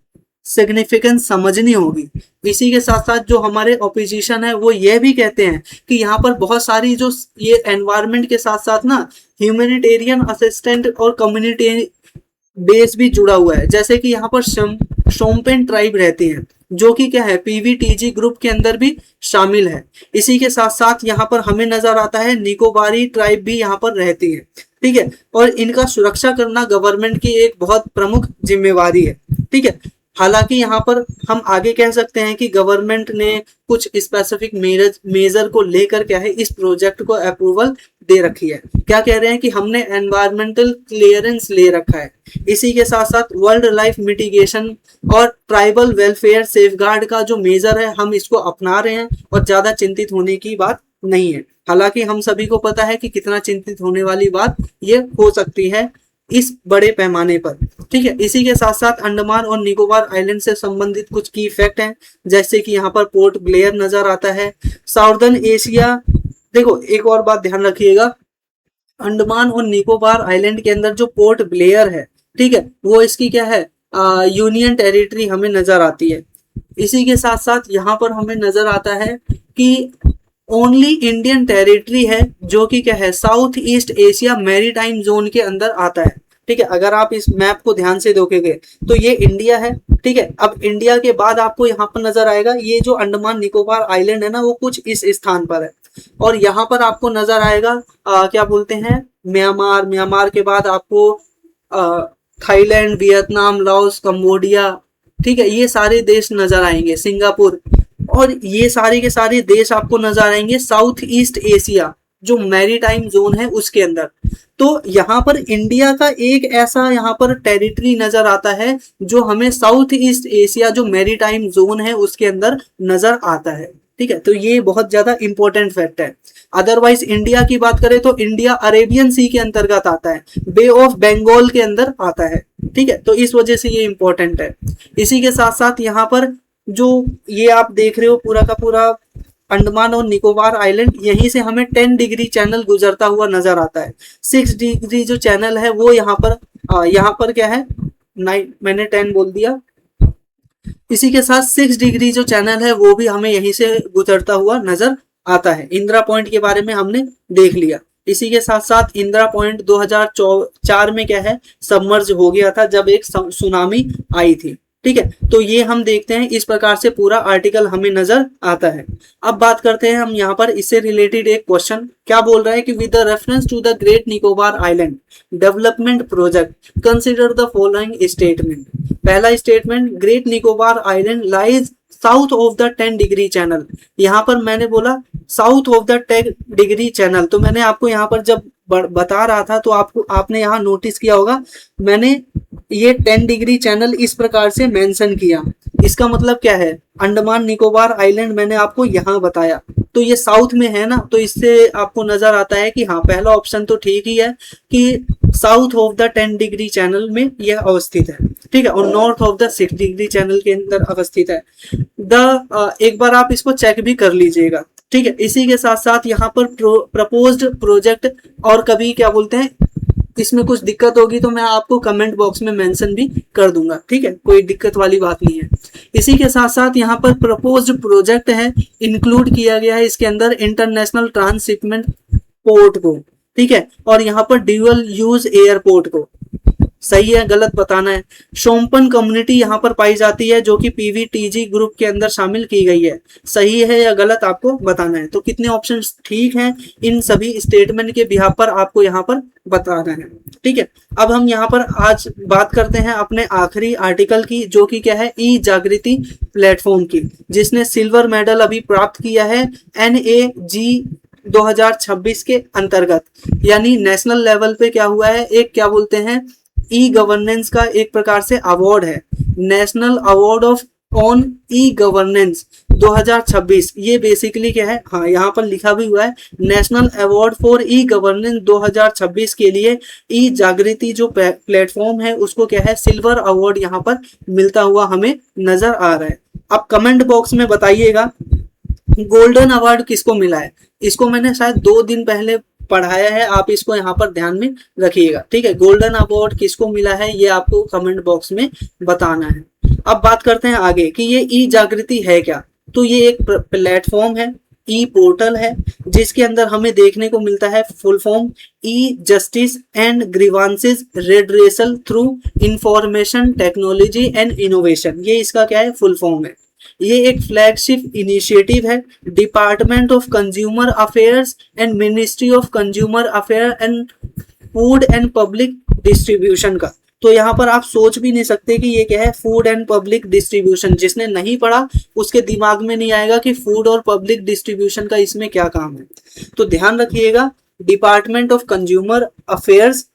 सिग्निफिकेंस समझनी होगी। इसी के साथ साथ जो हमारे ऑपोजिशन है वो ये भी कहते हैं कि यहाँ पर बहुत सारी जो ये एनवायरनमेंट के साथ साथ ना ह्यूमैनिटेरियन असिस्टेंट और कम्युनिटी बेस भी जुड़ा हुआ है। जैसे कि यहाँ पर शोम्पेन ट्राइब रहती है, जो कि क्या है पीवीटीजी ग्रुप के अंदर भी शामिल है। इसी के साथ साथ यहाँ पर हमें नजर आता है निकोबारी ट्राइब भी यहाँ पर रहती है। ठीक है, और इनका सुरक्षा करना गवर्नमेंट की एक बहुत प्रमुख जिम्मेवारी है। ठीक है, हालांकि यहाँ पर हम आगे कह सकते हैं कि गवर्नमेंट ने कुछ स्पेसिफिक मेजर को लेकर क्या है इस प्रोजेक्ट को अप्रूवल दे रखी है। क्या कह रहे हैं कि हमने एनवायरमेंटल क्लियरेंस ले रखा है। इसी के साथ साथ वर्ल्ड लाइफ मिटिगेशन और ट्राइबल वेलफेयर सेफगार्ड का जो मेजर है हम इसको अपना रहे हैं, और ज्यादा चिंतित होने की बात नहीं है। हालांकि हम सभी को पता है कि कितना चिंतित होने वाली बात ये हो सकती है इस बड़े पैमाने पर। ठीक है, इसी के साथ साथ अंडमान और निकोबार आइलैंड से संबंधित कुछ की फैक्ट हैं, जैसे कि यहाँ पर पोर्ट ब्लेयर नजर आता है। साउदर्न एशिया, देखो एक और बात ध्यान रखिएगा, अंडमान और निकोबार आइलैंड के अंदर जो पोर्ट ब्लेयर है, ठीक है, वो इसकी क्या है यूनियन टेरिटरी हमें नजर आती है। इसी के साथ साथ यहाँ पर हमें नजर आता है कि ओनली इंडियन टेरिटरी है जो कि क्या है south east Asia maritime zone के अंदर आता है। ठीक है, अगर आप इस मैप को ध्यान से देखोगे तो ये इंडिया है। ठीक है, अब इंडिया के बाद आपको यहाँ पर नजर आएगा ये जो अंडमान निकोबार आइलैंड है ना, वो कुछ इस स्थान पर है, और यहाँ पर आपको नजर आएगा क्या बोलते हैं म्यांमार, म्यांमार के बाद आपको थाईलैंड, वियतनाम, लाओस, कंबोडिया, ठीक है, ये सारे देश नजर आएंगे, सिंगापुर, और ये सारे के सारे देश आपको नजर आएंगे साउथ ईस्ट एशिया जो मैरीटाइम जोन है उसके अंदर। तो यहाँ पर इंडिया का एक ऐसा यहाँ पर टेरिटरी नजर आता है जो हमें साउथ ईस्ट एशिया जो मैरीटाइम जोन है उसके अंदर नजर आता है, ठीक है। तो ये बहुत ज्यादा इंपॉर्टेंट फैक्ट है। अदरवाइज इंडिया की बात करें तो इंडिया अरेबियन सी के अंतर्गत आता है, बे ऑफ बंगाल के अंदर आता है, ठीक है। तो इस वजह से ये इंपॉर्टेंट है। इसी के साथ साथ यहाँ पर जो ये आप देख रहे हो पूरा का पूरा अंडमान और निकोबार आइलैंड, यहीं से हमें 10 डिग्री चैनल गुजरता हुआ नजर आता है। 6 डिग्री जो चैनल है वो यहाँ पर क्या है, 9, मैंने 10 बोल दिया। इसी के साथ 6 डिग्री जो चैनल है वो भी हमें यहीं से गुजरता हुआ नजर आता है। इंदिरा पॉइंट के बारे में हमने देख लिया। इसी के साथ साथ इंदिरा पॉइंट 2004 में क्या है, सबमर्ज हो गया था जब एक सुनामी आई थी, ठीक है। तो ये हम देखते हैं, इस प्रकार से पूरा आर्टिकल हमें नजर आता है। अब बात करते हैं हम यहाँ पर इससे रिलेटेड एक क्वेश्चन क्या बोल रहा है कि with the reference to the great Nicobar island development project consider the following statement. पहला statement, great Nicobar island lies south of the 10 degree channel. यहाँ पर मैंने बोला south of the 10 degree channel, तो मैंने आपको यहाँ पर जब बता रहा था तो आपने यहाँ नोटिस किया होगा मैंने ये 10 डिग्री चैनल इस प्रकार से मेंशन किया। इसका मतलब क्या है, अंडमान निकोबार आइलैंड मैंने आपको यहाँ बताया, तो ये साउथ में है ना, तो इससे आपको नजर आता है कि हाँ पहला ऑप्शन तो ठीक ही है कि south of the 10 degree channel में यह अवस्थित है, ठीक है, और north of the 6 degree channel के अंदर अवस्थित है। एक बार आप इसको चेक भी कर लीजिएगा, ठीक है। इसी के साथ साथ यहाँ पर प्रपोज्ड प्रोजेक्ट, और कभी क्या बोलते हैं इसमें कुछ दिक्कत होगी तो मैं आपको कमेंट बॉक्स में मेंशन भी कर दूंगा, ठीक है, कोई दिक्कत वाली बात नहीं है। इसी के साथ साथ यहाँ पर प्रपोज्ड प्रोजेक्ट है, इंक्लूड किया गया है इसके अंदर इंटरनेशनल ट्रांसशिपमेंट पोर्ट को, ठीक है, और यहाँ पर ड्यूअल यूज एयरपोर्ट को। सही है गलत बताना है। शोम्पन कम्युनिटी यहाँ पर पाई जाती है जो कि पीवीटीजी ग्रुप के अंदर शामिल की गई है। सही है या गलत आपको बताना है। तो कितने ऑप्शंस ठीक हैं इन सभी स्टेटमेंट के बिहाफ पर आपको यहाँ पर बताना है, ठीक है। अब हम यहाँ पर आज बात करते हैं अपने आखिरी आर्टिकल की, जो कि क्या है, ई जागृति प्लेटफॉर्म की, जिसने सिल्वर मेडल अभी प्राप्त किया है NAG 2026 के अंतर्गत। यानी नेशनल लेवल पे क्या हुआ है, एक क्या बोलते हैं ई गवर्नेंस का एक प्रकार से अवार्ड है, national award of on e governance 2026। ये बेसिकली क्या है, हाँ यहाँ पर लिखा भी हुआ है national award for e governance 2026 के लिए ई जागृति जो प्लेटफॉर्म है उसको क्या है, सिल्वर अवार्ड यहाँ पर मिलता हुआ हमें नजर आ रहा है। अब कमेंट बॉक्स में बताइएगा गोल्डन अवार्ड किसको मिला है। इसको मैंने शायद 2 दिन पहले पढ़ाया है, आप इसको यहाँ पर ध्यान में रखिएगा, ठीक है। गोल्डन अवार्ड किसको मिला है ये आपको कमेंट बॉक्स में बताना है। अब बात करते हैं आगे कि ये ई जागृति है क्या। तो ये एक प्लेटफॉर्म है, ई पोर्टल है, जिसके अंदर हमें देखने को मिलता है full form e justice and grievances redressal through information technology and innovation. ये इसका क्या है, फुल फॉर्म है। ये एक फ्लैगशिप इनिशिएटिव है department of consumer affairs and ministry of consumer affair and food and public distribution का। तो यहाँ पर आप सोच भी नहीं सकते कि ये क्या है, फूड एंड पब्लिक डिस्ट्रीब्यूशन। जिसने नहीं पढ़ा उसके दिमाग में नहीं आएगा कि फूड और पब्लिक डिस्ट्रीब्यूशन का इसमें क्या काम है। तो ध्यान रखिएगा, डिपार्टमेंट ऑफ कंज्यूमर अफेयर्स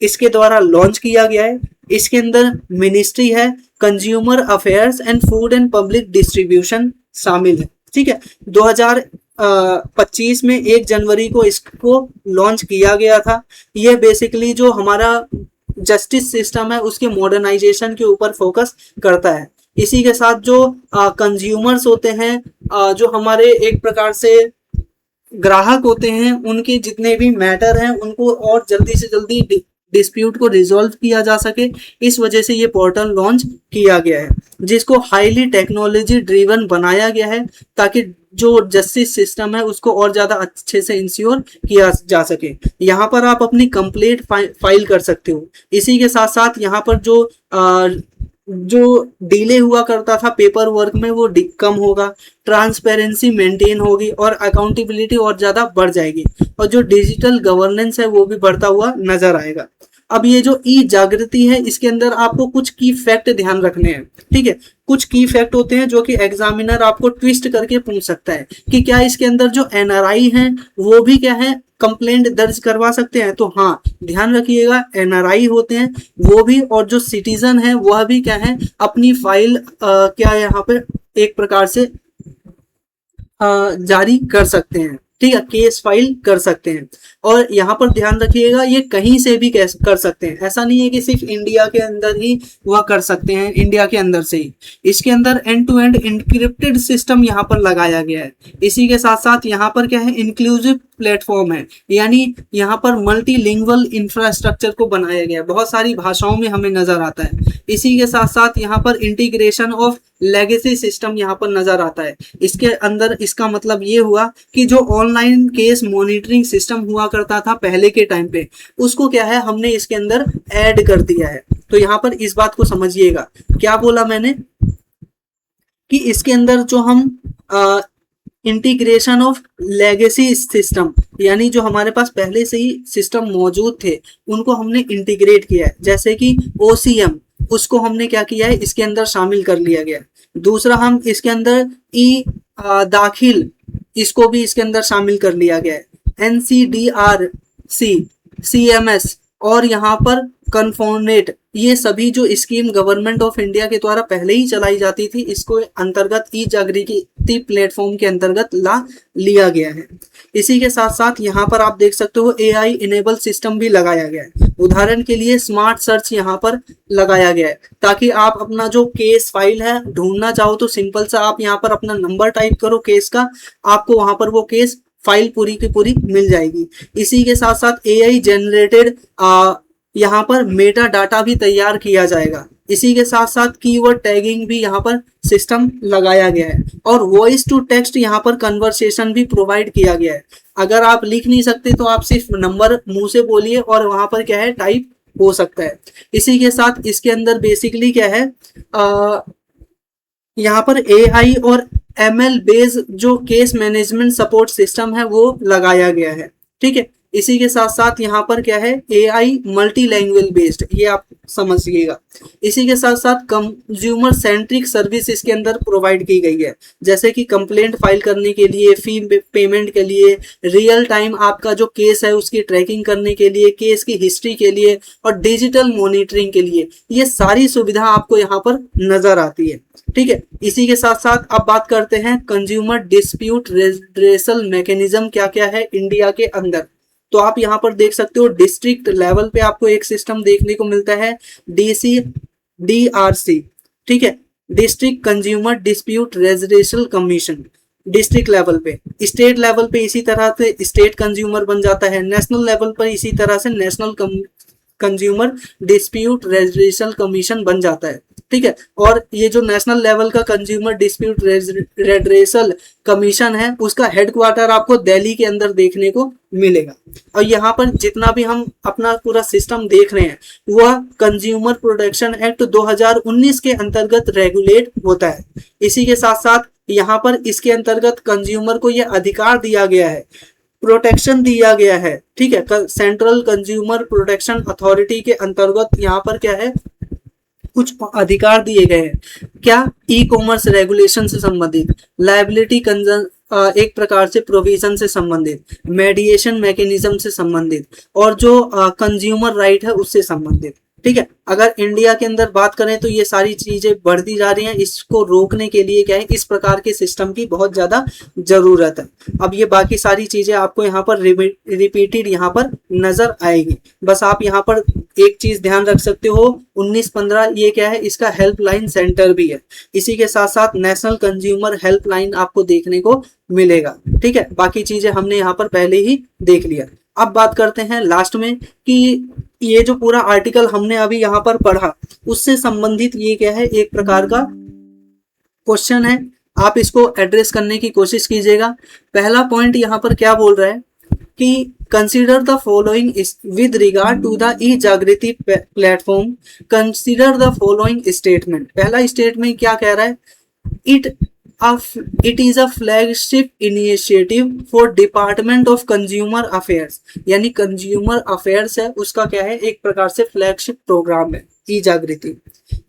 इसके द्वारा लॉन्च किया गया है। इसके अंदर मिनिस्ट्री है, consumer affairs and food and public distribution शामिल है, ठीक है। 2025 में 1 जनवरी को इसको लॉन्च किया गया था। ये बेसिकली जो हमारा जस्टिस सिस्टम है उसके मॉडर्नाइजेशन के ऊपर फोकस करता है। इसी के साथ जो कंज्यूमर्स होते हैं, जो हमारे एक प्रकार से ग्राहक होते हैं, उनके जितने भी मैटर हैं उनको और जल्दी से जल्दी डिस्प्यूट को रिजॉल्व किया जा सके, इस वजह से ये पोर्टल लॉन्च किया गया है, जिसको हाईली टेक्नोलॉजी ड्रिवन बनाया गया है ताकि जो जस्टिस सिस्टम है उसको और ज्यादा अच्छे से इंश्योर किया जा सके। यहाँ पर आप अपनी कंप्लेंट फाइल कर सकते हो। इसी के साथ साथ यहाँ पर जो जो डिले हुआ करता था पेपर वर्क में वो कम होगा, ट्रांसपेरेंसी मेंटेन होगी और अकाउंटेबिलिटी और ज्यादा बढ़ जाएगी, और जो डिजिटल गवर्नेंस है वो भी बढ़ता हुआ नजर आएगा। अब ये जो ई जागृति है इसके अंदर आपको कुछ की फैक्ट ध्यान रखने हैं, ठीक है। कुछ की फैक्ट होते हैं जो कि एग्जामिनर आपको ट्विस्ट करके पूछ सकता है कि क्या इसके अंदर जो एनआरआई हैं वो भी क्या है कंप्लेंट दर्ज करवा सकते हैं। तो हाँ, ध्यान रखिएगा, एनआरआई होते हैं वो भी, और जो सिटीजन है वह भी क्या है अपनी फाइल क्या यहाँ पे एक प्रकार से जारी कर सकते हैं, ठीक है, केस फाइल कर सकते हैं। और यहाँ पर ध्यान रखिएगा ये कहीं से भी कर सकते हैं, ऐसा नहीं है कि सिर्फ इंडिया के अंदर ही वह कर सकते हैं, इंडिया के अंदर से ही। इसके अंदर end to end encrypted system यहाँ पर लगाया गया है। इसी के साथ साथ यहाँ पर क्या है इंक्लूसिव प्लेटफॉर्म है, यानी यहाँ पर मल्टीलिंगुअल इंफ्रास्ट्रक्चर को बनाया गया है, बहुत सारी भाषाओं में हमें नजर आता है। इसी के साथ साथ यहाँ पर इंटीग्रेशन ऑफ लेगेसी सिस्टम यहाँ पर नजर आता है। इसके अंदर इसका मतलब ये हुआ कि जो ऑनलाइन केस मॉनिटरिंग सिस्टम हुआ करता था पहले के टाइम पे, उसको क्या है हमने इसके अंदर ऐड कर दिया है। तो यहाँ पर इस बात को समझिएगा, क्या बोला मैंने कि इसके अंदर जो हम इंटीग्रेशन ऑफ लेगेसी सिस्टम, यानी जो हमारे पास पहले से ही सिस्टम मौजूद थे उनको हमने इंटीग्रेट किया है, जैसे कि ओसीएम उसको हमने क्या किया है इसके अंदर शामिल कर लिया गया। दूसरा हम इसके अंदर ई दाखिल इसको भी इसके अंदर शामिल कर लिया गया है, NCDRC, CMS और यहाँ पर कन्फोनेट, ये सभी जो स्कीम गवर्नमेंट ऑफ इंडिया के द्वारा पहले ही चलाई जाती थी इसको अंतर्गत ई जागृति प्लेटफॉर्म के अंतर्गत ला लिया गया है। इसी के साथ साथ यहाँ पर आप देख सकते हो AI इनेबल सिस्टम भी लगाया गया है। उदाहरण के लिए स्मार्ट सर्च यहाँ पर लगाया गया है, ताकि आप अपना जो केस फाइल है ढूंढना चाहो तो सिंपल सा आप यहाँ पर अपना नंबर टाइप करो केस का, आपको वहां पर वो केस फाइल पूरी की पूरी मिल जाएगी। इसी के साथ साथ AI जनरेटेड यहाँ पर मेटा डाटा भी तैयार किया जाएगा। इसी के साथ साथ कीवर्ड टैगिंग भी यहाँ पर सिस्टम लगाया गया है, और वॉइस टू टेक्स्ट यहाँ पर कन्वर्सेशन भी प्रोवाइड किया गया है। अगर आप लिख नहीं सकते तो आप सिर्फ नंबर मुंह से बोलिए और वहां पर क्या है टाइप हो सकता है। इसी के साथ इसके अंदर बेसिकली क्या है यहाँ पर AI और ML बेस्ड जो केस मैनेजमेंट सपोर्ट सिस्टम है वो लगाया गया है, ठीक है। इसी के साथ साथ यहाँ पर क्या है AI मल्टी लैंग्वेज बेस्ड, ये आप समझिएगा। इसी के साथ साथ कंज्यूमर सेंट्रिक सर्विस इसके अंदर प्रोवाइड की गई है, जैसे कि कंप्लेंट फाइल करने के लिए, फी पेमेंट के लिए, रियल टाइम आपका जो केस है उसकी ट्रैकिंग करने के लिए, केस की हिस्ट्री के लिए और डिजिटल मॉनिटरिंग के लिए, ये सारी सुविधा आपको यहाँ पर नजर आती है, ठीक है। इसी के साथ साथ अब बात करते हैं कंज्यूमर डिस्प्यूट रेड्रेसल मैकेनिज्म क्या क्या है इंडिया के अंदर। तो आप यहाँ पर देख सकते हो डिस्ट्रिक्ट लेवल पे आपको एक सिस्टम देखने को मिलता है DCDRC, ठीक है, district consumer dispute resolution commission district level पे। स्टेट लेवल पे इसी तरह से स्टेट कंज्यूमर बन जाता है, नेशनल लेवल पर इसी तरह से national consumer dispute resolution commission बन जाता है, ठीक है। और ये जो नेशनल लेवल का कंज्यूमर डिस्प्यूट रेड्रेसल कमीशन है उसका हेडक्वार्टर आपको दिल्ली के अंदर देखने को मिलेगा। और यहाँ पर जितना भी हम अपना पूरा सिस्टम देख रहे हैं वह कंज्यूमर प्रोटेक्शन एक्ट 2019 के अंतर्गत रेगुलेट होता है। इसी के साथ साथ यहाँ पर इसके अंतर्गत कंज्यूमर को यह अधिकार दिया गया है, प्रोटेक्शन दिया गया है, ठीक है। सेंट्रल कंज्यूमर प्रोटेक्शन अथॉरिटी के अंतर्गत यहाँ पर क्या है कुछ अधिकार दिए गए हैं। क्या ई कॉमर्स रेगुलेशन से संबंधित, लायबिलिटी एक प्रकार से प्रोविजन से संबंधित, मेडिएशन मैकेनिज्म से संबंधित और जो कंज्यूमर राइट है उससे संबंधित, ठीक है। अगर इंडिया के अंदर बात करें तो ये सारी चीजें बढ़ती जा रही हैं, इसको रोकने के लिए क्या है इस प्रकार के सिस्टम की बहुत ज्यादा जरूरत है। अब ये बाकी सारी चीजें आपको यहाँ पर रिपीटेड यहाँ पर नजर आएगी। बस आप यहाँ पर एक चीज ध्यान रख सकते हो 1915 ये क्या है इसका हेल्पलाइन सेंटर भी है। इसी के साथ साथ नेशनल कंज्यूमर हेल्पलाइन आपको देखने को मिलेगा, ठीक है। बाकी चीजें हमने यहाँ पर पहले ही देख लिया। अब बात करते हैं लास्ट में कि ये जो पूरा आर्टिकल हमने अभी यहाँ पर पढ़ा उससे संबंधित ये क्या है एक प्रकार का क्वेश्चन है, आप इसको एड्रेस करने की कोशिश कीजिएगा। पहला पॉइंट यहाँ पर क्या बोल रहा है कि consider the following with regard to the e Jagriti platform, consider the following statement. पहला स्टेटमेंट क्या कह रहा है, it is a flagship initiative for department of consumer affairs, यानी कंज्यूमर अफेयर्स है उसका क्या है, एक प्रकार से फ्लैगशिप प्रोग्राम है ई जागृति।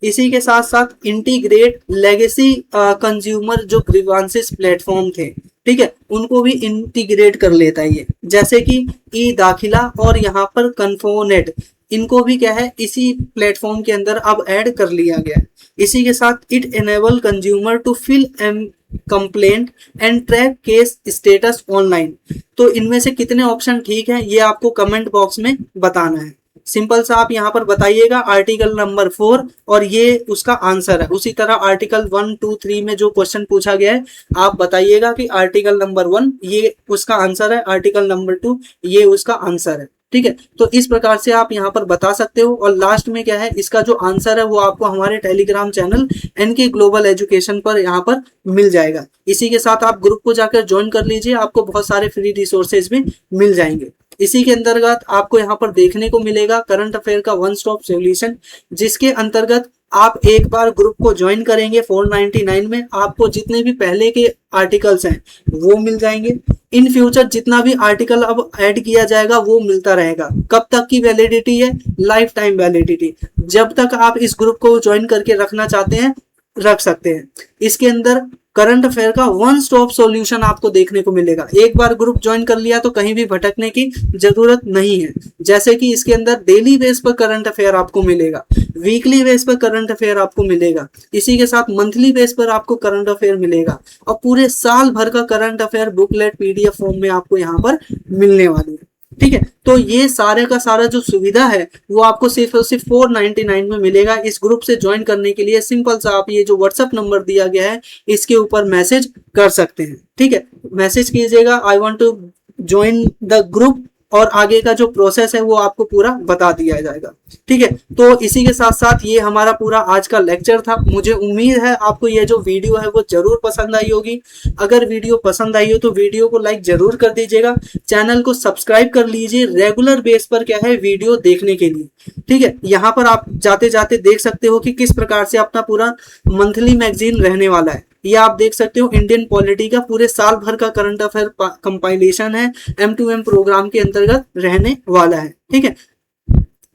इसी के साथ साथ इंटीग्रेट लेगेसी कंज्यूमर जो ग्रीवांसेस प्लेटफॉर्म थे, ठीक है, उनको भी इंटीग्रेट कर लेता है ये, जैसे कि ई दाखिला और यहाँ पर कन्फोनेट, इनको भी क्या है इसी प्लेटफॉर्म के अंदर अब ऐड कर लिया गया है। इसी के साथ it enable consumer to file and complaint and track case status online. तो इनमें से कितने ऑप्शन ठीक है ये आपको कमेंट बॉक्स में बताना है। सिंपल सा आप यहाँ पर बताइएगा आर्टिकल नंबर 4 और ये उसका आंसर है। उसी तरह आर्टिकल 1, 2, 3 में जो क्वेश्चन पूछा गया है आप बताइएगा कि आर्टिकल नंबर 1 ये उसका आंसर है, आर्टिकल नंबर 2 ये उसका आंसर है, ठीक है। तो इस प्रकार से आप यहाँ पर बता सकते हो। और लास्ट में क्या है, इसका जो आंसर है वो आपको हमारे Telegram channel NK global education पर यहाँ पर मिल जाएगा। इसी के साथ आप ग्रुप को जाकर ज्वाइन कर लीजिए, आपको बहुत सारे फ्री रिसोर्सेज भी मिल जाएंगे। इसी के अंतर्गत आपको यहाँ पर देखने को मिलेगा करंट अफेयर का वन स्टॉप सॉल्यूशन, जिसके अंतर्गत आप एक बार ग्रुप को ज्वाइन करेंगे 499 में, आपको जितने भी पहले के आर्टिकल्स हैं वो मिल जाएंगे। इन फ्यूचर जितना भी आर्टिकल अब ऐड किया जाएगा वो मिलता रहेगा। कब तक की वैलिडिटी है, लाइफ टाइम वैलिडिटी, जब तक आप इस ग्रुप को ज्वाइन करके रखना चाहते हैं रख सकते हैं। इसके अंदर करंट अफेयर का वन स्टॉप सॉल्यूशन आपको देखने को मिलेगा। एक बार ग्रुप ज्वाइन कर लिया तो कहीं भी भटकने की जरूरत नहीं है। जैसे कि इसके अंदर डेली बेस पर करंट अफेयर आपको मिलेगा, वीकली बेस पर करंट अफेयर आपको मिलेगा, इसी के साथ मंथली बेस पर आपको करंट अफेयर मिलेगा और पूरे साल भर का current affair booklet PDF form में आपको यहाँ पर मिलने वाली है, ठीक है। तो ये सारे का सारा जो सुविधा है वो आपको सिर्फ और सिर्फ 499 में मिलेगा। इस ग्रुप से ज्वाइन करने के लिए सिंपल सा आप ये जो व्हाट्सएप नंबर दिया गया है इसके ऊपर मैसेज कर सकते हैं, ठीक है। मैसेज कीजिएगा I want to join the group और आगे का जो प्रोसेस है वो आपको पूरा बता दिया जाएगा, ठीक है। तो इसी के साथ साथ ये हमारा पूरा आज का लेक्चर था। मुझे उम्मीद है आपको ये जो वीडियो है वो जरूर पसंद आई होगी। अगर वीडियो पसंद आई हो तो वीडियो को लाइक जरूर कर दीजिएगा, चैनल को सब्सक्राइब कर लीजिए रेगुलर बेस पर क्या है वीडियो देखने के लिए, ठीक है। यहाँ पर आप जाते जाते देख सकते हो कि किस प्रकार से अपना पूरा मंथली मैगजीन रहने वाला है। ये आप देख सकते हो इंडियन पॉलिटी का पूरे साल भर का करंट अफेयर कंपाइलेशन है, M2M प्रोग्राम के अंतर्गत रहने वाला है, ठीक है,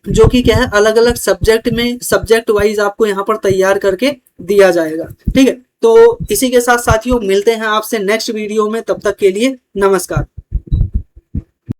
जो कि क्या है अलग अलग सब्जेक्ट में सब्जेक्ट वाइज आपको यहाँ पर तैयार करके दिया जाएगा, ठीक है। तो इसी के साथ साथियों मिलते हैं आपसे नेक्स्ट वीडियो में, तब तक के लिए नमस्कार।